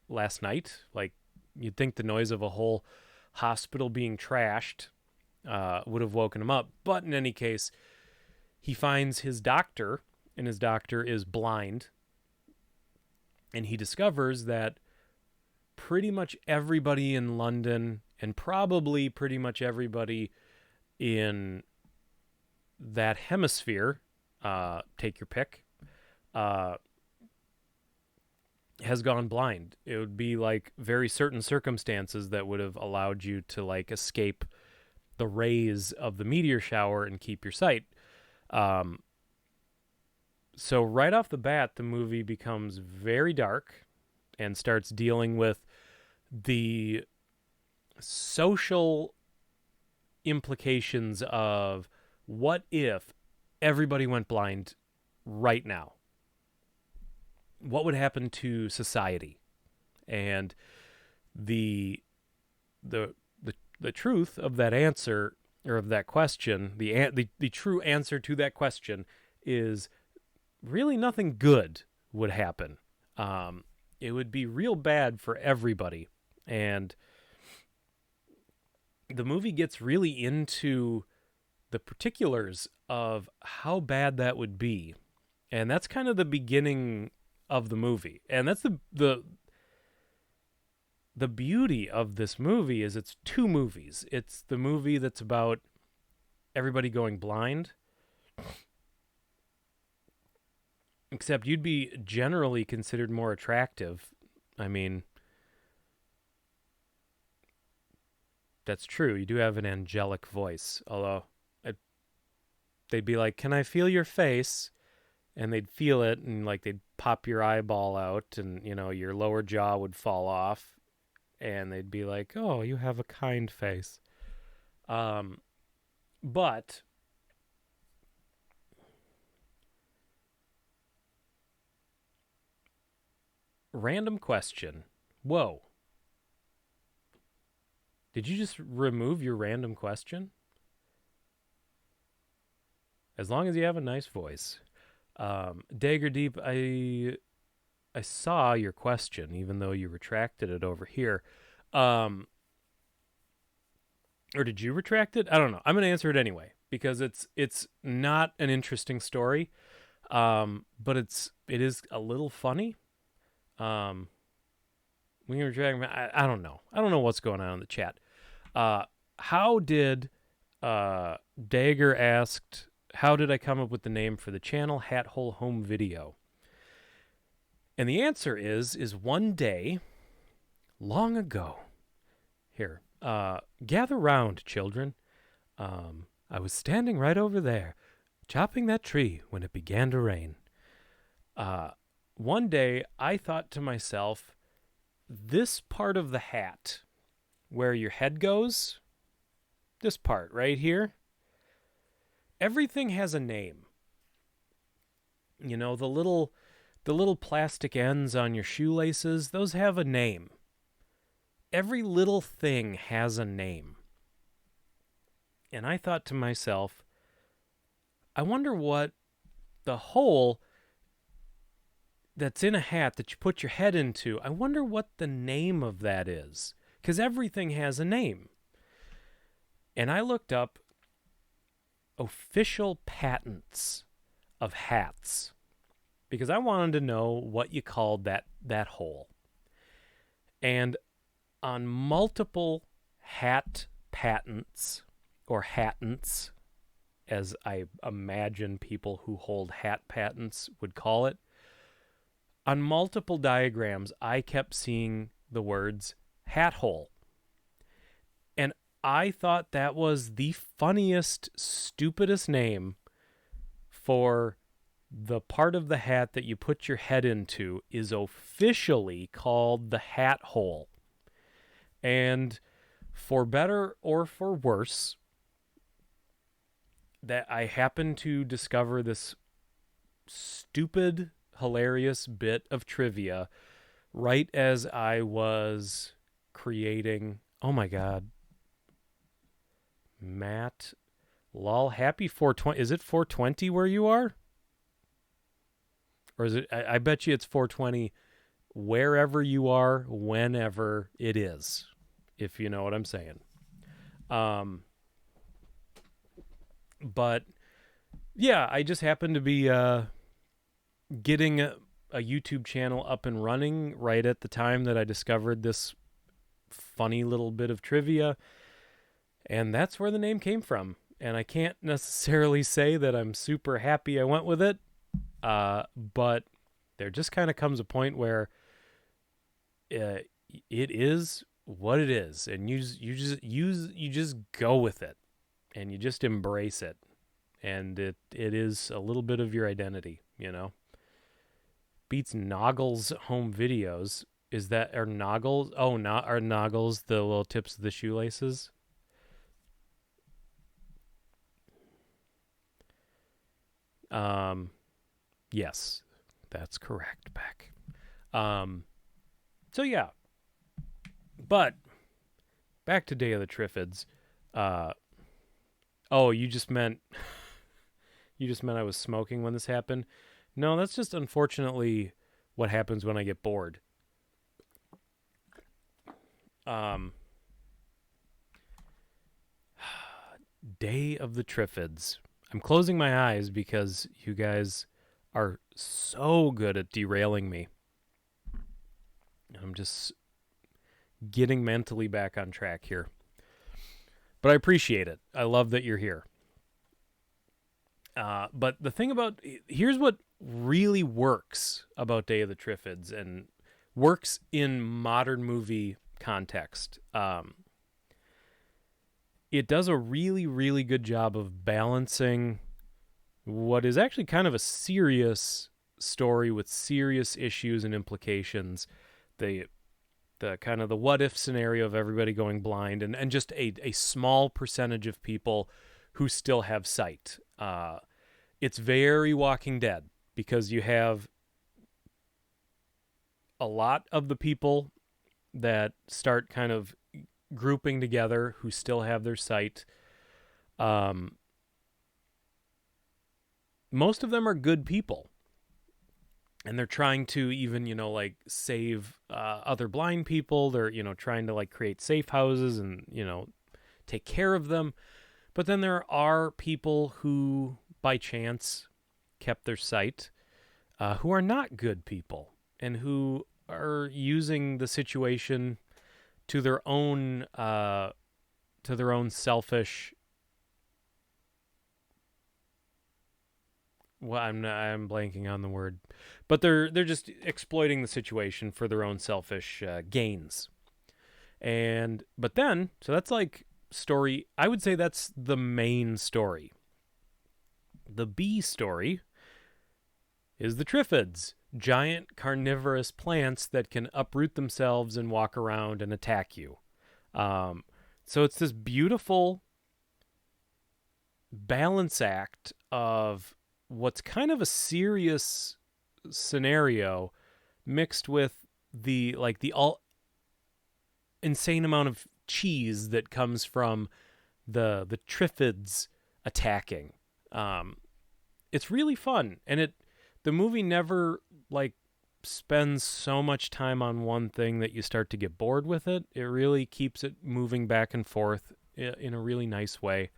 last night? Like, you'd think the noise of a whole hospital being trashed would have woken him up. But in any case, he finds his doctor, and his doctor is blind. And he discovers that pretty much everybody in London, and probably pretty much everybody in that hemisphere, take your pick, has gone blind. It would be like very certain circumstances that would have allowed you to like escape the rays of the meteor shower and keep your sight. So right off the bat, the movie becomes very dark and starts dealing with the social implications of what if everybody went blind right now? What would happen to society? And the truth of that answer, or of that question, the true answer to that question is really nothing good would happen. It would be real bad for everybody. And the movie gets really into the particulars of how bad that would be. And that's kind of the beginning of the movie. And that's the beauty of this movie is it's two movies. It's the movie that's about everybody going blind, except you'd be generally considered more attractive. I mean, that's true. You do have an angelic voice, although they'd be like, "Can I feel your face?" And they'd feel it, and like they'd pop your eyeball out, and your lower jaw would fall off, and they'd be like, "Oh, you have a kind face." But random question. Whoa. Did you just remove your random question? As long as you have a nice voice. Dagger Deep, I saw your question, even though you retracted it over here. Or did you retract it? I don't know. I'm going to answer it anyway, because it's not an interesting story, but it is a little funny. When you retract, I don't know. I don't know what's going on in the chat. How did Dagger asked, how did I come up with the name for the channel, Hat Hole Home Video? And the answer is one day, long ago. Here, gather round, children. I was standing right over there, chopping that tree when it began to rain. One day, I thought to myself, this part of the hat, where your head goes, this part right here, everything has a name. The little plastic ends on your shoelaces, those have a name. Every little thing has a name. And I thought to myself, I wonder what the hole that's in a hat that you put your head into, I wonder what the name of that is. Because everything has a name. And I looked up official patents of hats, because I wanted to know what you called that hole. And on multiple hat patents, or hatents, as I imagine people who hold hat patents would call it, on multiple diagrams, I kept seeing the words hat hole. And I thought that was the funniest, stupidest name for the part of the hat that you put your head into is officially called the hat hole. And for better or for worse, that I happened to discover this stupid, hilarious bit of trivia right as I was creating. Oh my God. Matt, lol, happy 420. Is it 420 where you are? Or is it? I bet you it's 420 wherever you are, whenever it is, if you know what I'm saying. But yeah, I just happened to be getting a YouTube channel up and running right at the time that I discovered this funny little bit of trivia, and that's where the name came from. And I can't necessarily say that I'm super happy I went with it, but there just kind of comes a point where it is what it is, and you just go with it, and you just embrace it, and it is a little bit of your identity, you know. Beats Noggles home videos. Is that are Noggles? Oh, not are Noggles the little tips of the shoelaces? Yes, that's correct, Beck. So yeah, but back to Day of the Triffids. Oh, you just meant I was smoking when this happened? No, that's just unfortunately what happens when I get bored. Day of the Triffids. I'm closing my eyes because you guys are so good at derailing me. I'm just getting mentally back on track here. But I appreciate it. I love that you're here. But the thing about... Here's what really works about Day of the Triffids and works in modern movie context. It does a really, really good job of balancing what is actually kind of a serious story with serious issues and implications. The kind of the what if scenario of everybody going blind and just a small percentage of people who still have sight. It's very Walking Dead because you have a lot of the people that start kind of grouping together who still have their sight. Most of them are good people. And they're trying to even, like save other blind people. They're, trying to like create safe houses and, take care of them. But then there are people who, by chance, kept their sight, who are not good people and who are using the situation to their own selfish. Well, I'm blanking on the word, but they're just exploiting the situation for their own selfish gains. But then, so that's like story. I would say that's the main story. The B story is the Triffids, giant carnivorous plants that can uproot themselves and walk around and attack you. So it's this beautiful balance act of what's kind of a serious scenario mixed with the insane amount of cheese that comes from the Triffids attacking. It's really fun, and the movie never spends so much time on one thing that you start to get bored with it. It really keeps it moving back and forth in a really nice way.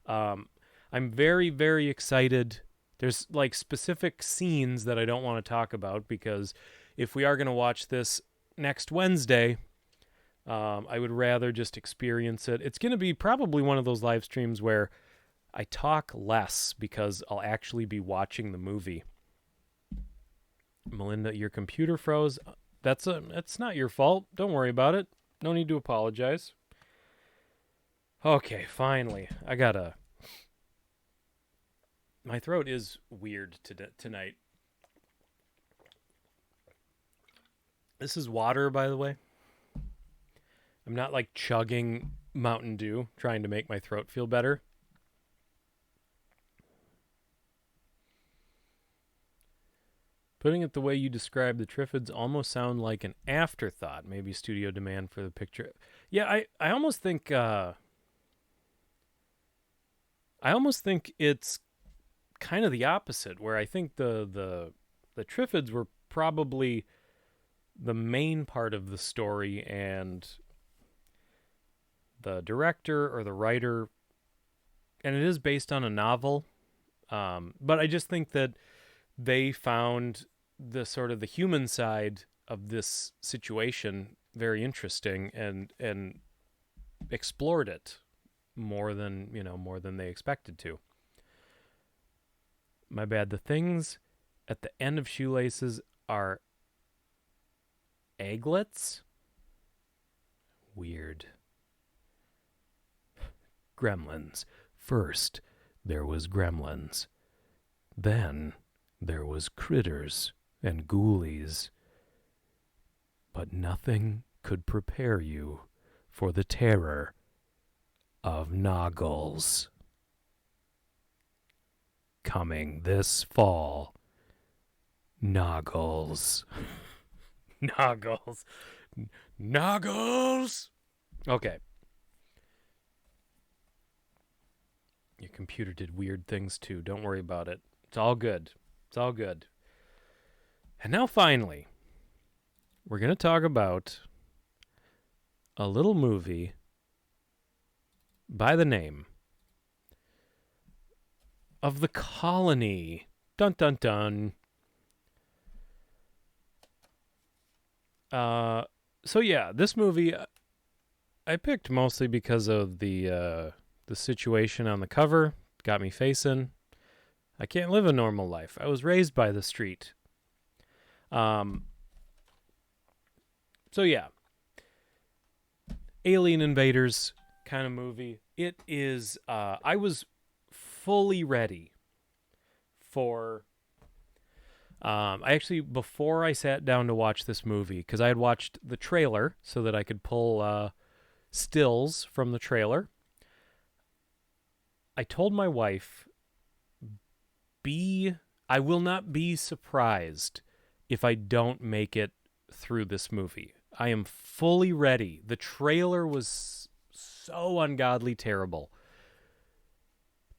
I'm very, very excited. There's specific scenes that I don't want to talk about because if we are going to watch this next Wednesday, I would rather just experience it. It's going to be probably one of those live streams where I talk less because I'll actually be watching the movie. Melinda, your computer froze. That's not your fault. Don't worry about it. No need to apologize. Okay, finally. My throat is weird tonight. This is water, by the way. I'm not like chugging Mountain Dew trying to make my throat feel better. Putting it the way you describe the Triffids almost sound like an afterthought. Maybe studio demand for the picture. Yeah, I almost think it's kind of the opposite, where I think the Triffids were probably the main part of the story, and the director or the writer, and it is based on a novel, but I just think that they found the sort of the human side of this situation very interesting, and explored it more than they expected to. My bad. The things at the end of shoelaces are egglets. Weird. Gremlins. First, there was gremlins. Then there was critters and ghoulies. But nothing could prepare you for the terror of Noggles. Coming this fall. Noggles. Noggles. Noggles! Okay. Your computer did weird things too. Don't worry about it. It's all good. It's all good. And now finally, we're going to talk about a little movie by the name of The Colony. Dun dun dun. So yeah, this movie I picked mostly because of the situation on the cover. Got me facing, I can't live a normal life. I was raised by the street. So yeah, Alien Invaders kind of movie. It is. I was fully ready for. I actually, before I sat down to watch this movie, because I had watched the trailer so that I could pull stills from the trailer, I told my wife, I will not be surprised if I don't make it through this movie. I am fully ready. The trailer was so ungodly terrible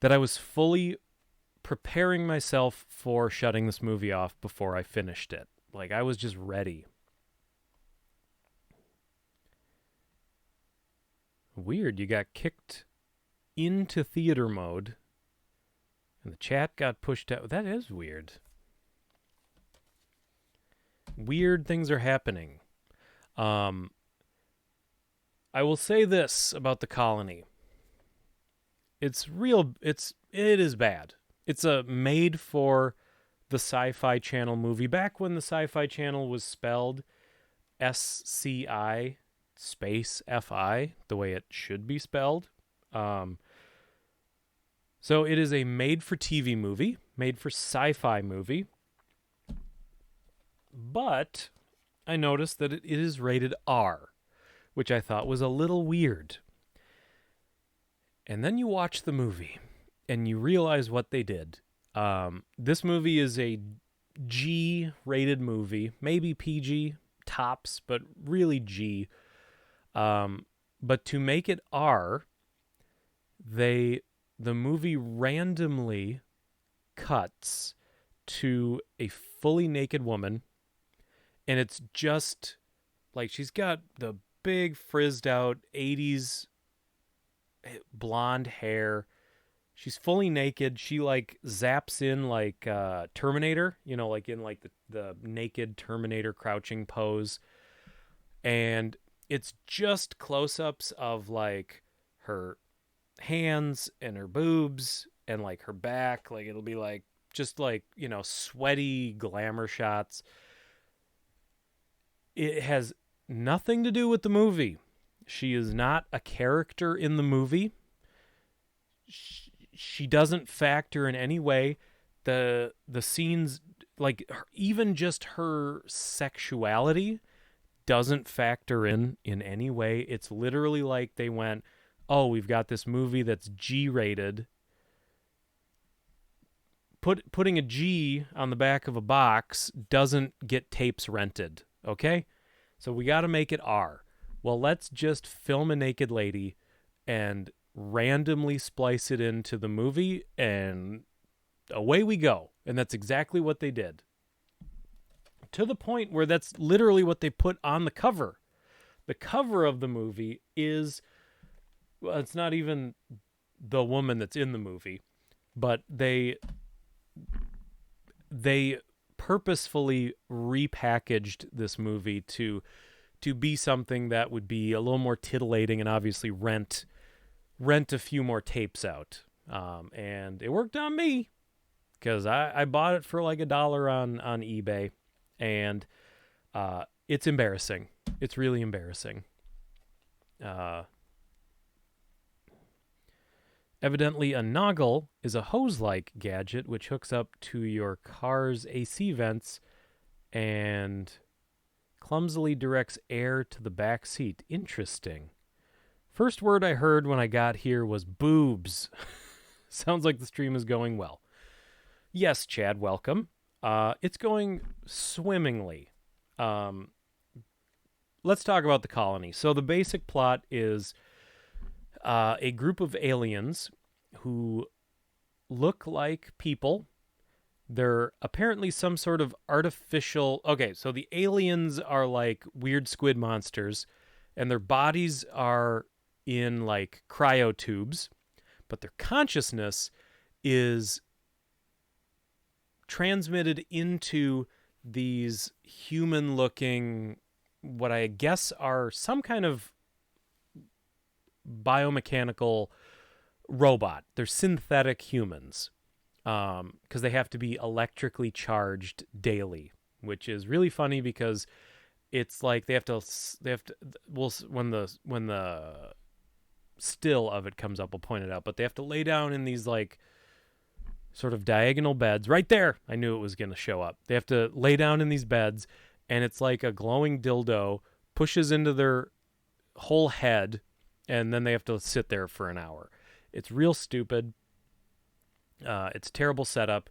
that I was fully preparing myself for shutting this movie off before I finished it. Like, I was just ready. Weird, you got kicked into theater mode and the chat got pushed out. That is weird. Weird things are happening. I will say this about The Colony. It is bad. It's a made for the Sci-Fi Channel movie. Back when the Sci-Fi Channel was spelled SCI space FI, the way it should be spelled. So it is a made for TV movie, made for sci-fi movie. But I noticed that it is rated R, which I thought was a little weird. And then you watch the movie and you realize what they did. This movie is a G-rated movie, maybe PG tops, but really G. But to make it R, the movie randomly cuts to a fully naked woman, and it's just like she's got the big frizzed out 80s blonde hair. She's fully naked. She like zaps in like Terminator, like in like the naked Terminator crouching pose. And it's just close-ups of like her hands and her boobs and like her back. Like it'll be like just like, sweaty glamour shots. It has nothing to do with the movie. She is not a character in the movie. she doesn't factor in any way. The scenes, like even just her sexuality doesn't factor in any way. It's literally like they went, oh, we've got this movie that's G-rated. Putting a G on the back of a box doesn't get tapes rented, okay? So we got to make it R. Well, let's just film a naked lady and randomly splice it into the movie, and away we go. And that's exactly what they did. To the point where that's literally what they put on the cover. The cover of the movie is, well, it's not even the woman that's in the movie, but they purposefully repackaged this movie to be something that would be a little more titillating and obviously rent a few more tapes out. And it worked on me because I bought it for like $1 on eBay, and it's embarrassing. It's really embarrassing. Evidently, a noggle is a hose-like gadget which hooks up to your car's AC vents and clumsily directs air to the back seat. Interesting. First word I heard when I got here was boobs. Sounds like the stream is going well. Yes, Chad, welcome. It's going swimmingly. Let's talk about the colony. So the basic plot is a group of aliens who look like people. They're apparently some sort of artificial... Okay, so the aliens are like weird squid monsters, and their bodies are in like cryotubes, but their consciousness is transmitted into these human-looking, what I guess are some kind of biomechanical robot. They're synthetic humans, because they have to be electrically charged daily, which is really funny because it's like they have to well, when the still of it comes up, we'll point it out, but they have to lay down in these like sort of diagonal beds right there. I knew it was going to show up. They have to lay down in these beds, and it's like a glowing dildo pushes into their whole head, and then they have to sit there for an hour. It's real stupid. It's a terrible setup.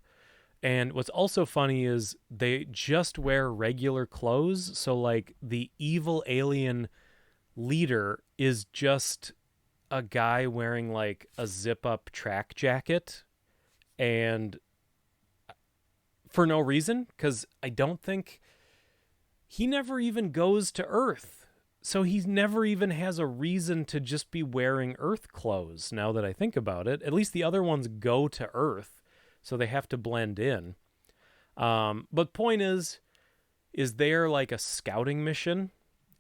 And what's also funny is they just wear regular clothes. So like the evil alien leader is just a guy wearing like a zip up track jacket, and for no reason, because I don't think he never even goes to Earth. So he never even has a reason to just be wearing Earth clothes, now that I think about it. At least the other ones go to Earth, so they have to blend in. But point is they're like a scouting mission,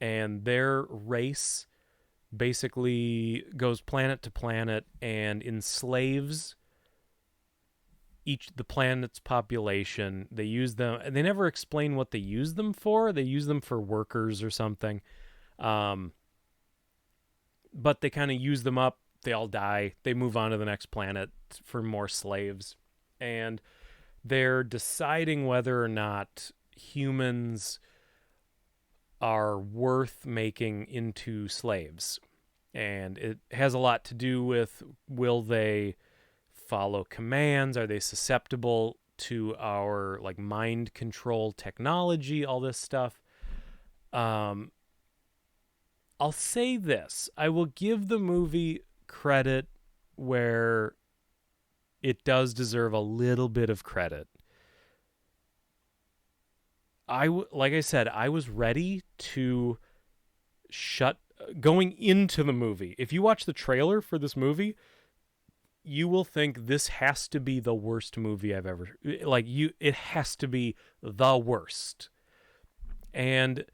and their race basically goes planet to planet and enslaves the planet's population. They use them, and they never explain what they use them for. They use them for workers or something. But they kind of use them up. They all die. They move on to the next planet for more slaves. And they're deciding whether or not humans are worth making into slaves. And it has a lot to do with, will they follow commands? Are they susceptible to our like mind control technology? All this stuff. I'll say this. I will give the movie credit where it does deserve a little bit of credit. Like I said, I was ready to going into the movie. If you watch the trailer for this movie, you will think this has to be the worst movie I've ever... it has to be the worst. And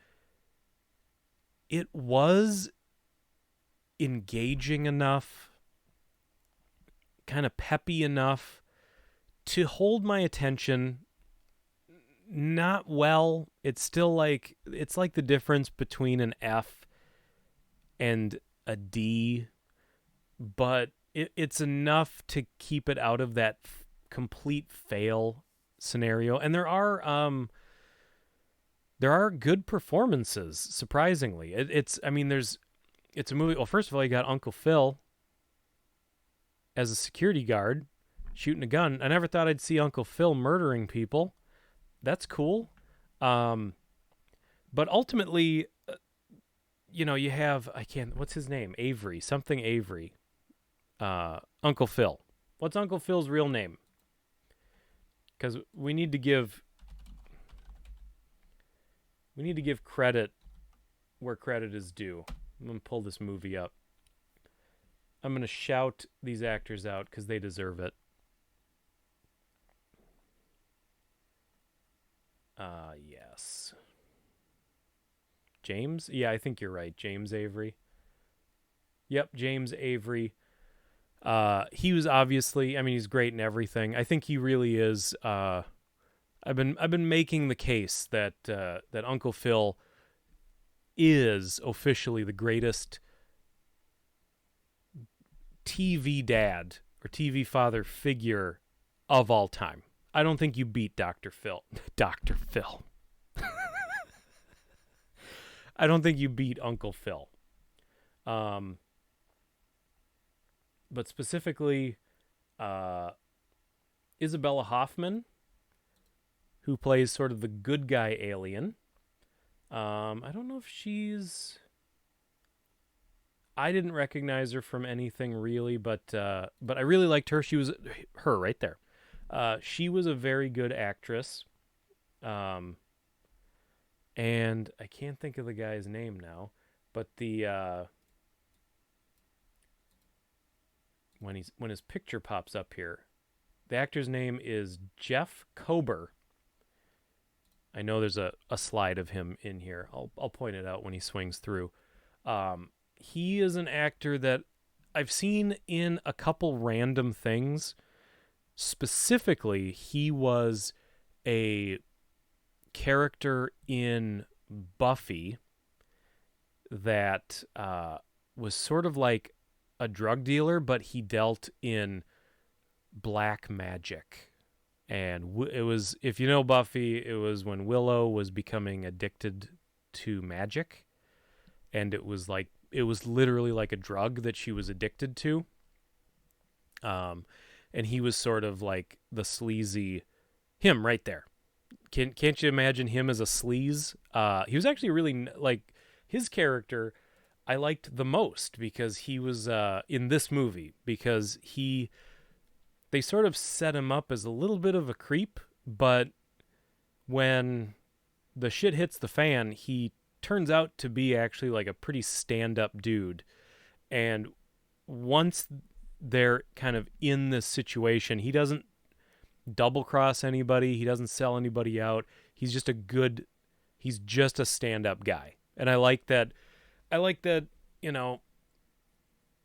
it was engaging enough, kind of peppy enough to hold my attention. Not well. It's still like, it's like the difference between an F and a D, but it's enough to keep it out of that complete fail scenario. And there are good performances, surprisingly. It's a movie. Well, first of all, you got Uncle Phil as a security guard shooting a gun. I never thought I'd see Uncle Phil murdering people. That's cool. Um, but ultimately, you have, I can't, what's his name? Avery, something Avery. Uncle Phil. What's Uncle Phil's real name? Because we need to give credit where credit is due. I'm going to pull this movie up. I'm going to shout these actors out because they deserve it. Yes. James? Yeah, I think you're right. James Avery. Yep, James Avery. He was obviously, he's great in everything. I think he really is. I've been making the case that Uncle Phil is officially the greatest TV dad or TV father figure of all time. I don't think you beat Dr. Phil. Dr. Phil. I don't think you beat Uncle Phil. But specifically, Isabella Hoffman, who plays sort of the good guy alien. I don't know if I didn't recognize her from anything really, but I really liked her. She was her right there. She was a very good actress. And I can't think of the guy's name now, but when his picture pops up here, the actor's name is Jeff Kober. I know there's a slide of him in here. I'll point it out when he swings through. He is an actor that I've seen in a couple random things. Specifically, he was a character in Buffy that was sort of like a drug dealer, but he dealt in black magic. And it was, if you know Buffy, it was when Willow was becoming addicted to magic. And it was literally like a drug that she was addicted to. And he was sort of like the sleazy, him right there. Can't you imagine him as a sleaze? He was actually really, like, his character I liked the most because he was in this movie, because they sort of set him up as a little bit of a creep, but when the shit hits the fan, he turns out to be actually like a pretty stand-up dude. And once they're kind of in this situation, he doesn't double cross anybody, he doesn't sell anybody out. He's just a stand-up guy. And I like that,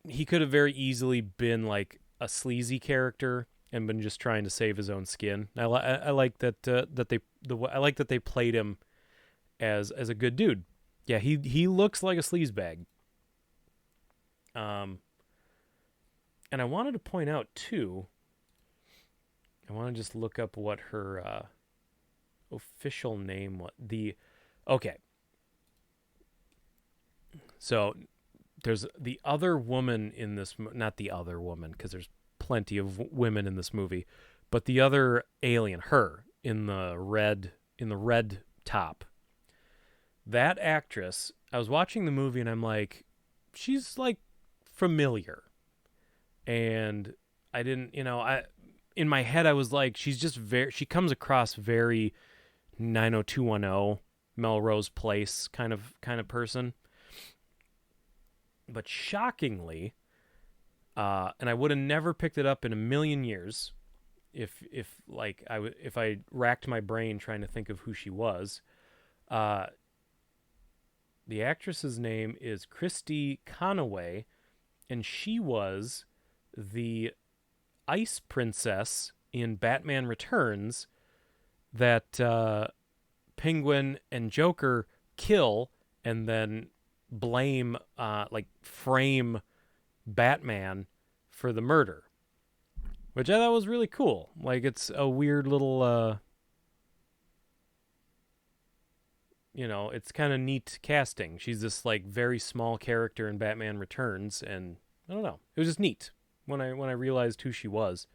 he could have very easily been like a sleazy character and been just trying to save his own skin. I like that I like that they played him as a good dude. Yeah, he looks like a sleazebag. And I wanted to point out too, I want to just look up what her official name was. Okay. So there's the other woman in this, not the other woman, because there's plenty of women in this movie, but the other alien, her in the red top. That actress, I was watching the movie and I'm like, she's like familiar. And I didn't, in my head I was like, she's just she comes across very 90210 Melrose Place kind of person. But shockingly, and I would have never picked it up in a million years if I racked my brain trying to think of who she was. The actress's name is Christy Conaway, and she was the ice princess in Batman Returns that Penguin and Joker kill and then frame Batman for the murder, which I thought was really cool. Like, it's a weird little, it's kind of neat casting. She's this like very small character in Batman Returns, and I don't know, it was just neat when I realized who she was.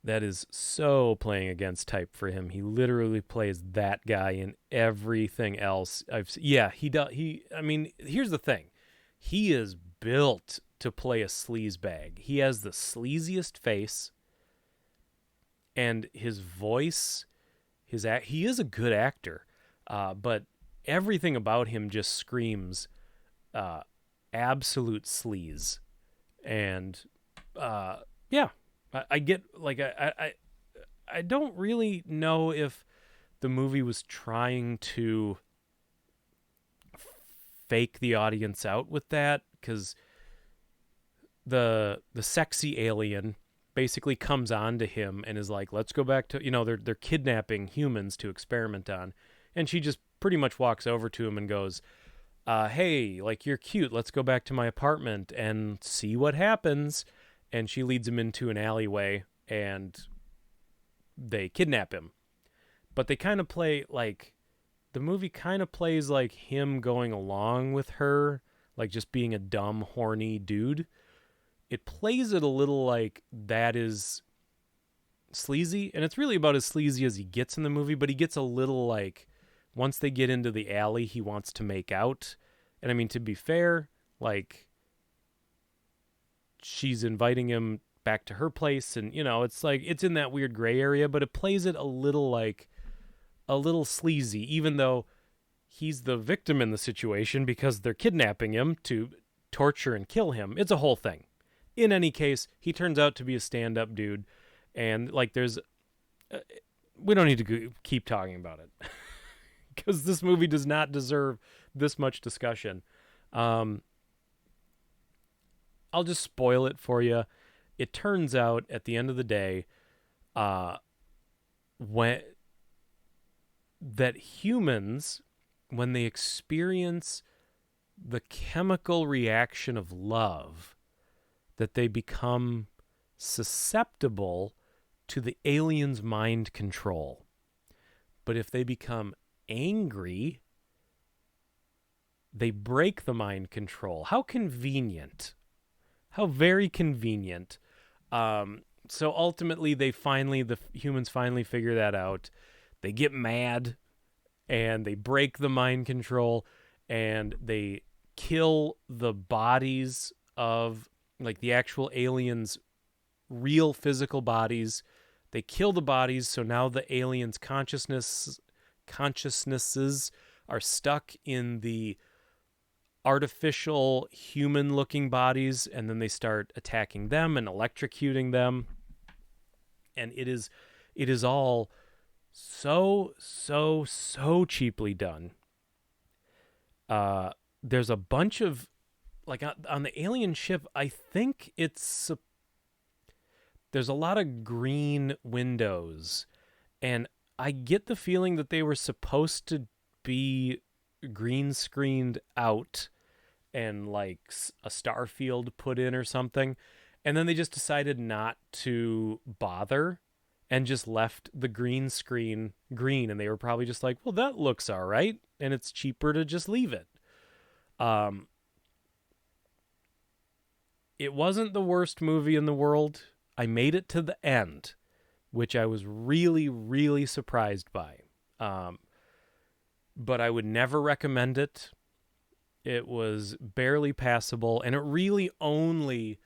That is so playing against type for him. He literally plays that guy in everything else. He does. I mean, here's the thing. He is built to play a sleazebag. He has the sleaziest face, and his voice, he is a good actor, but everything about him just screams absolute sleaze. And yeah, I get, like, I don't really know if the movie was trying to fake the audience out with that, because the sexy alien basically comes on to him and is like, let's go back to, they're kidnapping humans to experiment on, and she just pretty much walks over to him and goes, hey, like, you're cute, let's go back to my apartment and see what happens. And she leads him into an alleyway, and they kidnap him. But they kind of play, like, the movie kind of plays like him going along with her, like just being a dumb, horny dude. It plays it a little like that is sleazy, and it's really about as sleazy as he gets in the movie, but he gets a little, like, once they get into the alley, he wants to make out. And I mean, to be fair, like, she's inviting him back to her place, and it's like, it's in that weird gray area, but it plays it a little sleazy, even though he's the victim in the situation because they're kidnapping him to torture and kill him. It's a whole thing. In any case, he turns out to be a stand-up dude, and like, there's we don't need to keep talking about it because this movie does not deserve this much discussion. I'll just spoil it for you. It turns out at the end of the day, when humans, when they experience the chemical reaction of love, that they become susceptible to the alien's mind control. But if they become angry, they break the mind control. How convenient. How very convenient. So ultimately, the humans finally figure that out. They get mad, and they break the mind control, and they kill the bodies of, like, the actual aliens' real physical bodies. They kill the bodies, so now the aliens' consciousnesses are stuck in the artificial human-looking bodies, and then they start attacking them and electrocuting them. And it is all so cheaply done. There's a bunch of, like, on the alien ship, I think there's a lot of green windows, and I get the feeling that they were supposed to be green screened out and, like, a star field put in or something, and then they just decided not to bother and just left the green screen green, and they were probably just like, well, that looks all right, and it's cheaper to just leave it. It wasn't the worst movie in the world. I made it to the end, which I was really, really surprised by. But I would never recommend it. It was barely passable, and it really only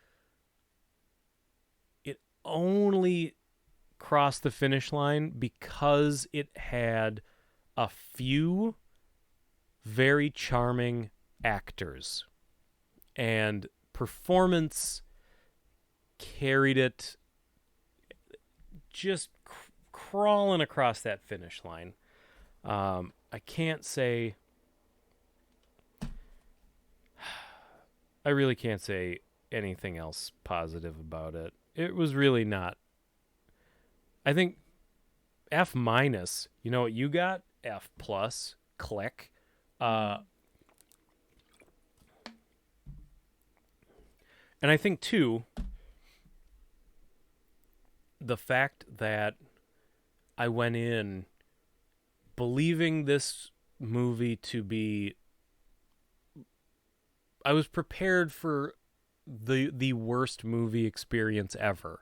crossed the finish line because it had a few very charming actors, and performance carried it, just crawling across that finish line. I can't say, I really can't say anything else positive about it. It was really not. I think F minus. You know what you got? F plus. Click. And I think too, the fact that I went in believing this movie to be, I was prepared for the worst movie experience ever.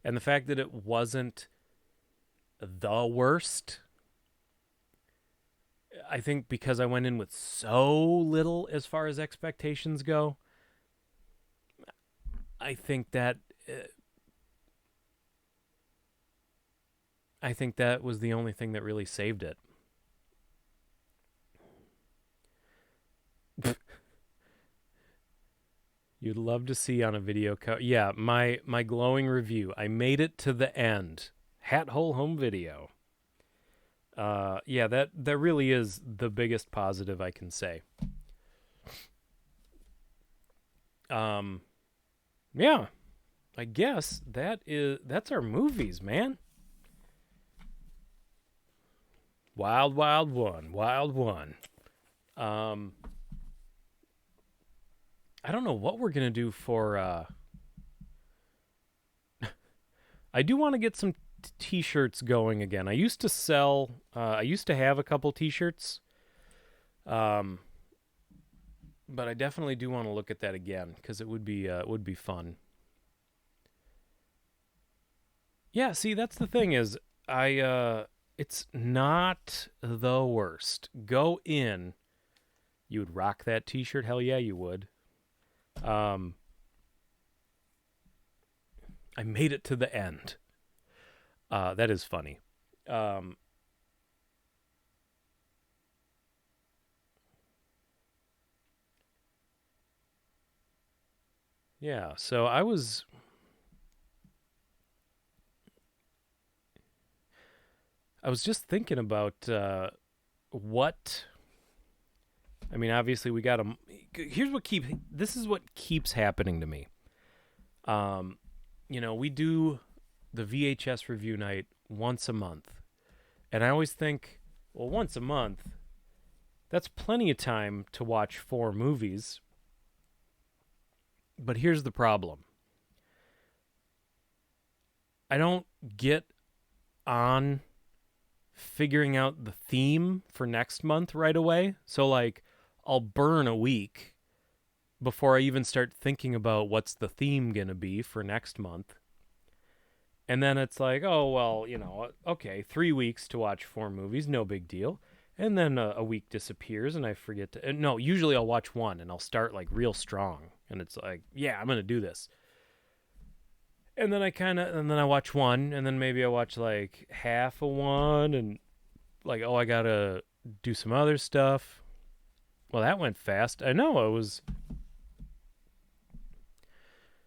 And the fact that it wasn't the worst, I think because I went in with so little as far as expectations go, I think that was the only thing that really saved it. You'd love to see on a video yeah, my glowing review. I made it to the end. Hat hole home video. Yeah, that really is the biggest positive I can say. Yeah, I guess that's our movies, man. Wild, wild one, wild one. I don't know what we're gonna do for. I do want to get some t-shirts going again. I used to sell. I used to have a couple t-shirts. But I definitely do want to look at that again because it would be fun. Yeah, see, that's the thing is it's not the worst. Go in. You would rock that t-shirt? Hell yeah, you would. I made it to the end. That is funny. Yeah, so I was just thinking about what. I mean, obviously we got to. This is what keeps happening to me. We do the VHS review night once a month, and I always think, well, once a month, that's plenty of time to watch 4 movies. But here's the problem. I don't get on figuring out the theme for next month right away. So, like, I'll burn a week before I even start thinking about what's the theme going to be for next month. And then it's like, oh, well, okay, 3 weeks to watch 4 movies, no big deal. And then a week disappears and I forget to. No, usually I'll watch one and I'll start like real strong. And it's like, yeah, I'm going to do this. And then I watch one and then maybe I watch like half of one and like, oh, I got to do some other stuff. Well, that went fast. I know, I was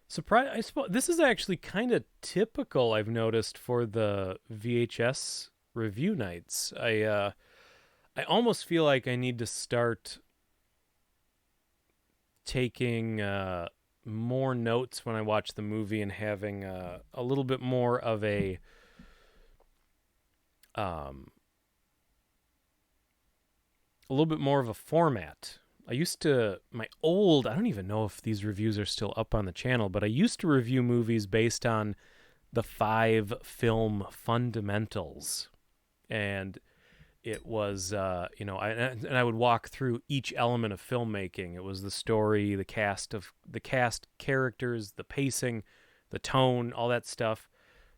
surprised. I suppose this is actually kind of typical, I've noticed, for the VHS review nights. I almost feel like I need to start taking more notes when I watch the movie and having a little bit more of a format. I don't even know if these reviews are still up on the channel, but I used to review movies based on the 5 film fundamentals. And it was, I would walk through each element of filmmaking. It was the story, the cast characters, the pacing, the tone, all that stuff.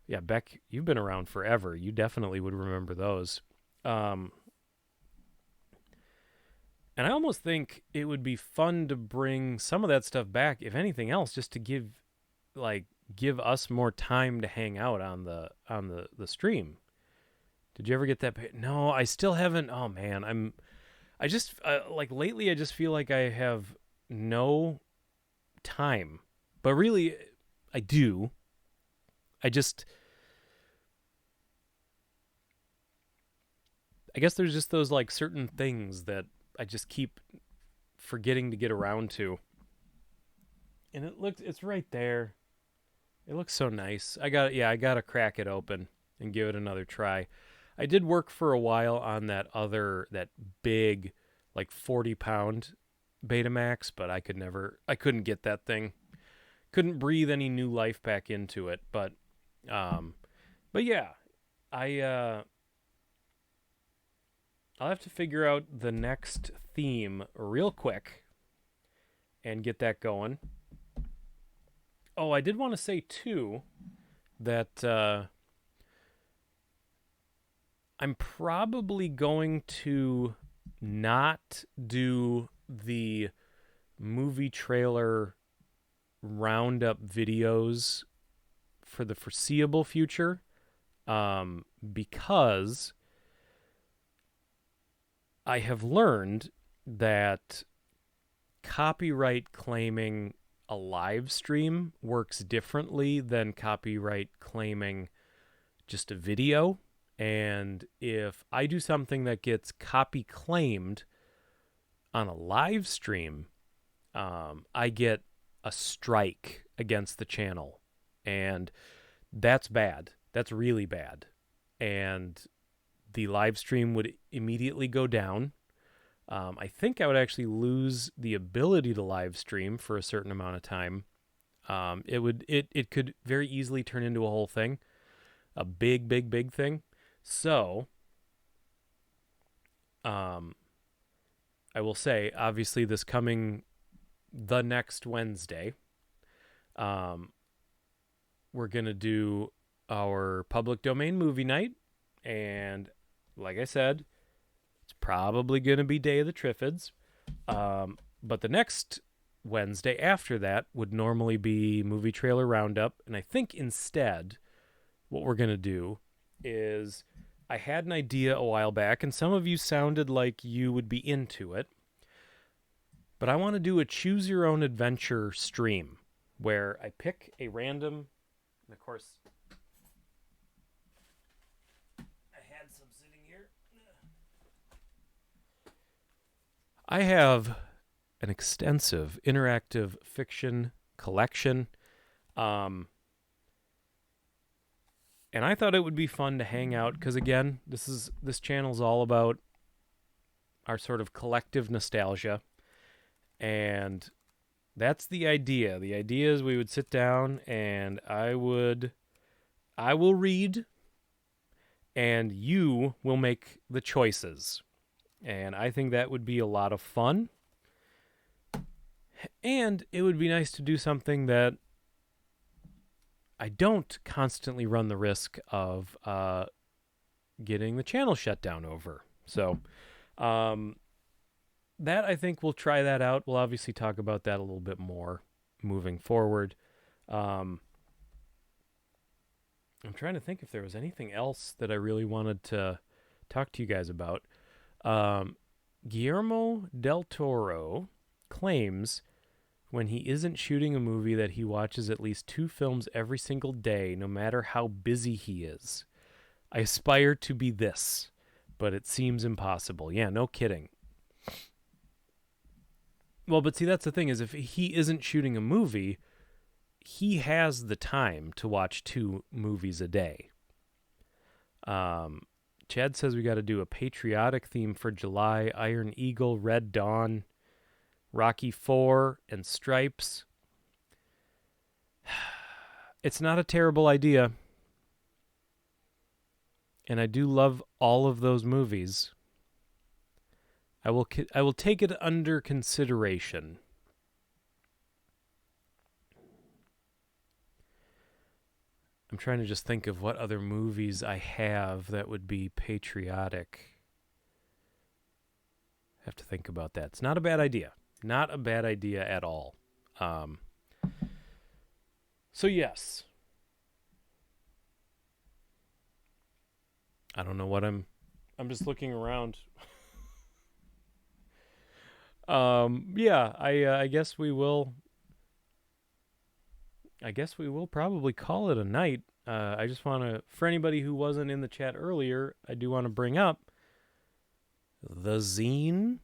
Yeah, Beck, you've been around forever. You definitely would remember those. And I almost think it would be fun to bring some of that stuff back, if anything else, just to give us more time to hang out on the stream. Did you ever get that? No, I still haven't. Oh man, lately I just feel like I have no time, but really I do. I guess there's just those like certain things that I just keep forgetting to get around to. And it's right there. It looks so nice. I gotta crack it open and give it another try. I did work for a while on that big, like 40-pound Betamax, but I couldn't get that thing couldn't breathe any new life back into it. But yeah, I'll have to figure out the next theme real quick and get that going. Oh, I did want to say too that I'm probably going to not do the movie trailer roundup videos for the foreseeable future, because I have learned that copyright claiming a live stream works differently than copyright claiming just a video. And if I do something that gets copy claimed on a live stream, I get a strike against the channel. And that's bad. That's really bad. And the live stream would immediately go down. I think I would actually lose the ability to live stream for a certain amount of time. It could very easily turn into a whole thing, a big thing. So, I will say, obviously, the next Wednesday, we're gonna do our public domain movie night, and like I said, it's probably gonna be Day of the Triffids. But the next Wednesday after that would normally be movie trailer roundup, and I think instead, what we're gonna do is, I had an idea a while back, and some of you sounded like you would be into it, but I want to do a choose your own adventure stream where I pick a random, and of course, I had some sitting here. I have an extensive interactive fiction collection. And I thought it would be fun to hang out because, again, this channel's all about our sort of collective nostalgia, and that's the idea. The idea is we would sit down and I will read, and you will make the choices. And I think that would be a lot of fun. And it would be nice to do something that I don't constantly run the risk of getting the channel shut down over. So that, I think we'll try that out. We'll obviously talk about that a little bit more moving forward. I'm trying to think if there was anything else that I really wanted to talk to you guys about. Guillermo del Toro claims when he isn't shooting a movie that he watches at least 2 films every single day, no matter how busy he is. I aspire to be this, but it seems impossible. Yeah, no kidding. Well, but see, that's the thing, is if he isn't shooting a movie, he has the time to watch 2 movies a day. Chad says we got to do a patriotic theme for July: Iron Eagle, Red Dawn, Rocky IV, and Stripes. It's not a terrible idea. And I do love all of those movies. I will take it under consideration. I'm trying to just think of what other movies I have that would be patriotic. I have to think about that. It's not a bad idea. Not a bad idea at all. So yes. I don't know what I'm just looking around. Yeah, I guess we will probably call it a night. I just want to, for anybody who wasn't in the chat earlier, I do want to bring up the zine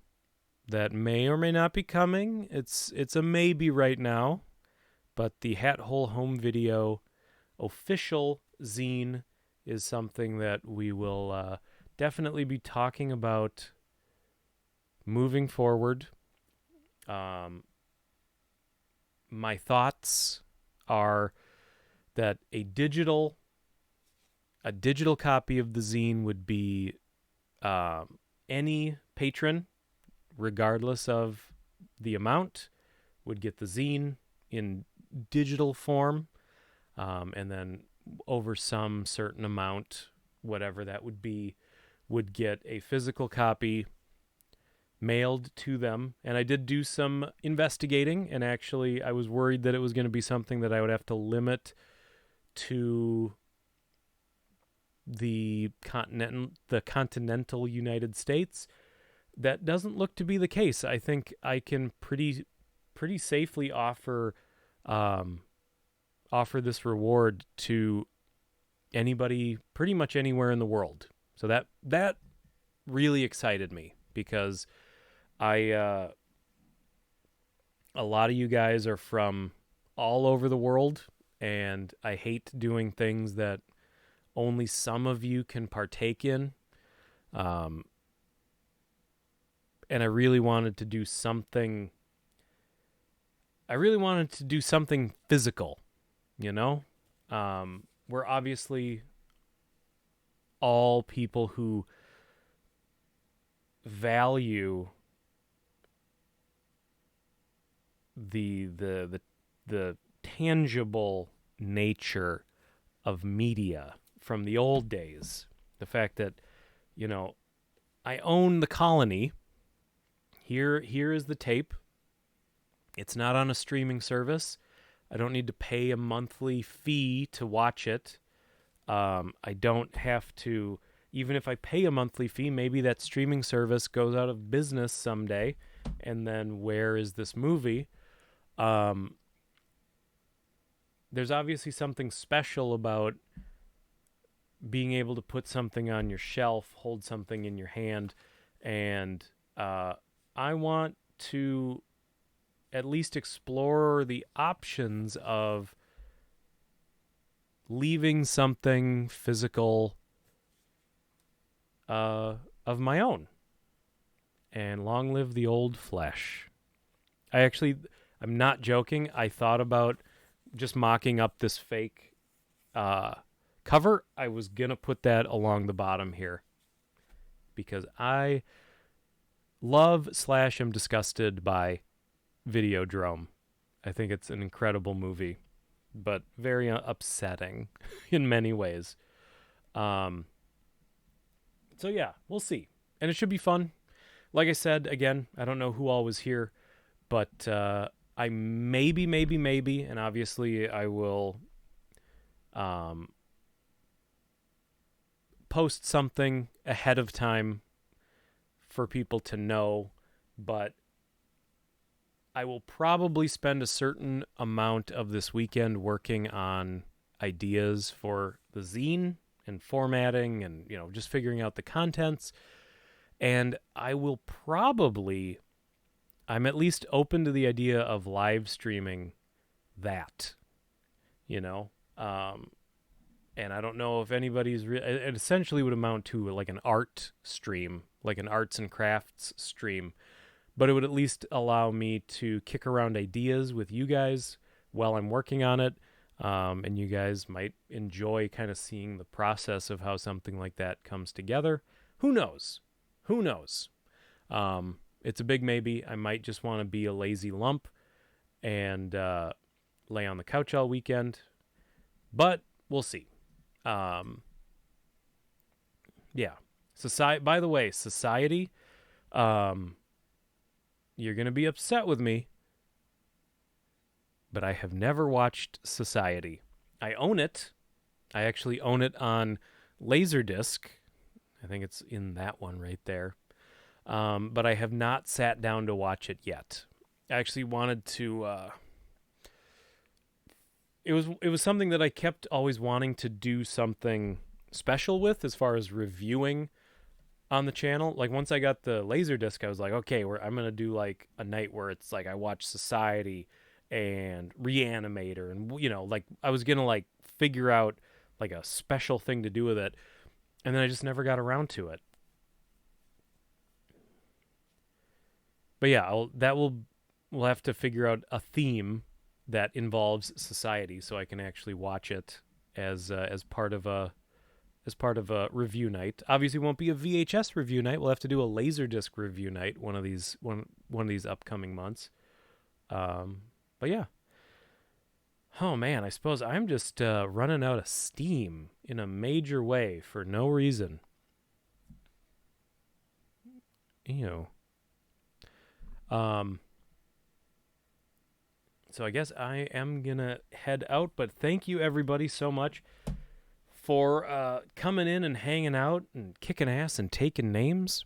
that may or may not be coming. It's a maybe right now, but the Hat Hole Home Video official zine is something that we will definitely be talking about moving forward. My thoughts are that a digital copy of the zine would be any patron, regardless of the amount, would get the zine in digital form, and then over some certain amount, whatever that would be, would get a physical copy mailed to them. And I did do some investigating, and actually I was worried that it was going to be something that I would have to limit to the continental United States. That doesn't look to be the case. I think I can pretty safely offer this reward to anybody pretty much anywhere in the world. So that really excited me, because a lot of you guys are from all over the world, and I hate doing things that only some of you can partake in. And I really wanted to do something. I really wanted to do something physical, you know? We're obviously all people who value the tangible nature of media from the old days. The fact that, you know, I own the colony. Here is the tape. It's not on a streaming service. I don't need to pay a monthly fee to watch it. I don't have to, even if I pay a monthly fee, maybe that streaming service goes out of business someday, and then where is this movie? There's obviously something special about being able to put something on your shelf, hold something in your hand, and I want to at least explore the options of leaving something physical of my own. And long live the old flesh. I'm not joking. I thought about just mocking up this fake cover. I was going to put that along the bottom here, because I love / am disgusted by Videodrome. I think it's an incredible movie, but very upsetting in many ways. So yeah, we'll see. And it should be fun. Like I said, again, I don't know who all was here, but I maybe, and obviously I will post something ahead of time for people to know, but I will probably spend a certain amount of this weekend working on ideas for the zine and formatting and, you know, just figuring out the contents. And I will probably, I'm at least open to the idea of live streaming that, you know. And I don't know if anybody's, it essentially would amount to like an art stream, like an arts and crafts stream. But it would at least allow me to kick around ideas with you guys while I'm working on it. And you guys might enjoy kind of seeing the process of how something like that comes together. Who knows? It's a big maybe. I might just want to be a lazy lump and lay on the couch all weekend. But we'll see. Yeah. By the way, Society... you're going to be upset with me, but I have never watched Society. I own it. I actually own it on Laserdisc. I think it's in that one right there. But I have not sat down to watch it yet. I actually wanted to... It was something that I kept always wanting to do something special with as far as reviewing on the channel. Like once I got the Laserdisc, I was like, okay, I'm gonna do like a night where it's like I watch Society and Reanimator, and you know, like I was gonna like figure out like a special thing to do with it, and then I just never got around to it. But yeah, we'll have to figure out a theme that involves society, so I can actually watch it as part of a review night. Obviously, it won't be a VHS review night. We'll have to do a Laserdisc review night one of these upcoming months. But yeah. Oh man, I suppose I'm just running out of steam in a major way for no reason. Ew. So I guess I am gonna head out, but thank you everybody so much for coming in and hanging out and kicking ass and taking names.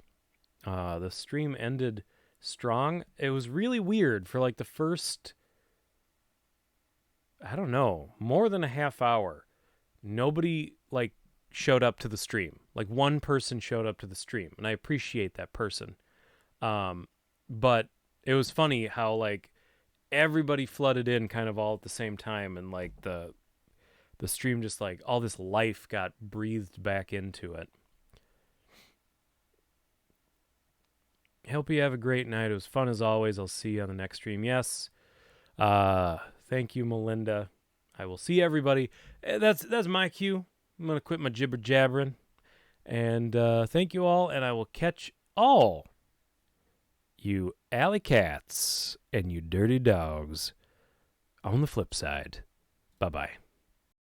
The stream ended strong. It was really weird for like the first, I don't know, more than a half hour. Nobody like showed up to the stream. Like one person showed up to the stream, and I appreciate that person. But it was funny how like everybody flooded in kind of all at the same time, and like the stream just like all this life got breathed back into it. Hope you have a great night. It was fun as always. I'll see you on the next stream. Yes. Thank you, Melinda. I will see everybody. That's my cue. I'm gonna quit my jibber jabbering. And thank you all, and I will catch all you alley cats and you dirty dogs on the flip side. Bye-bye.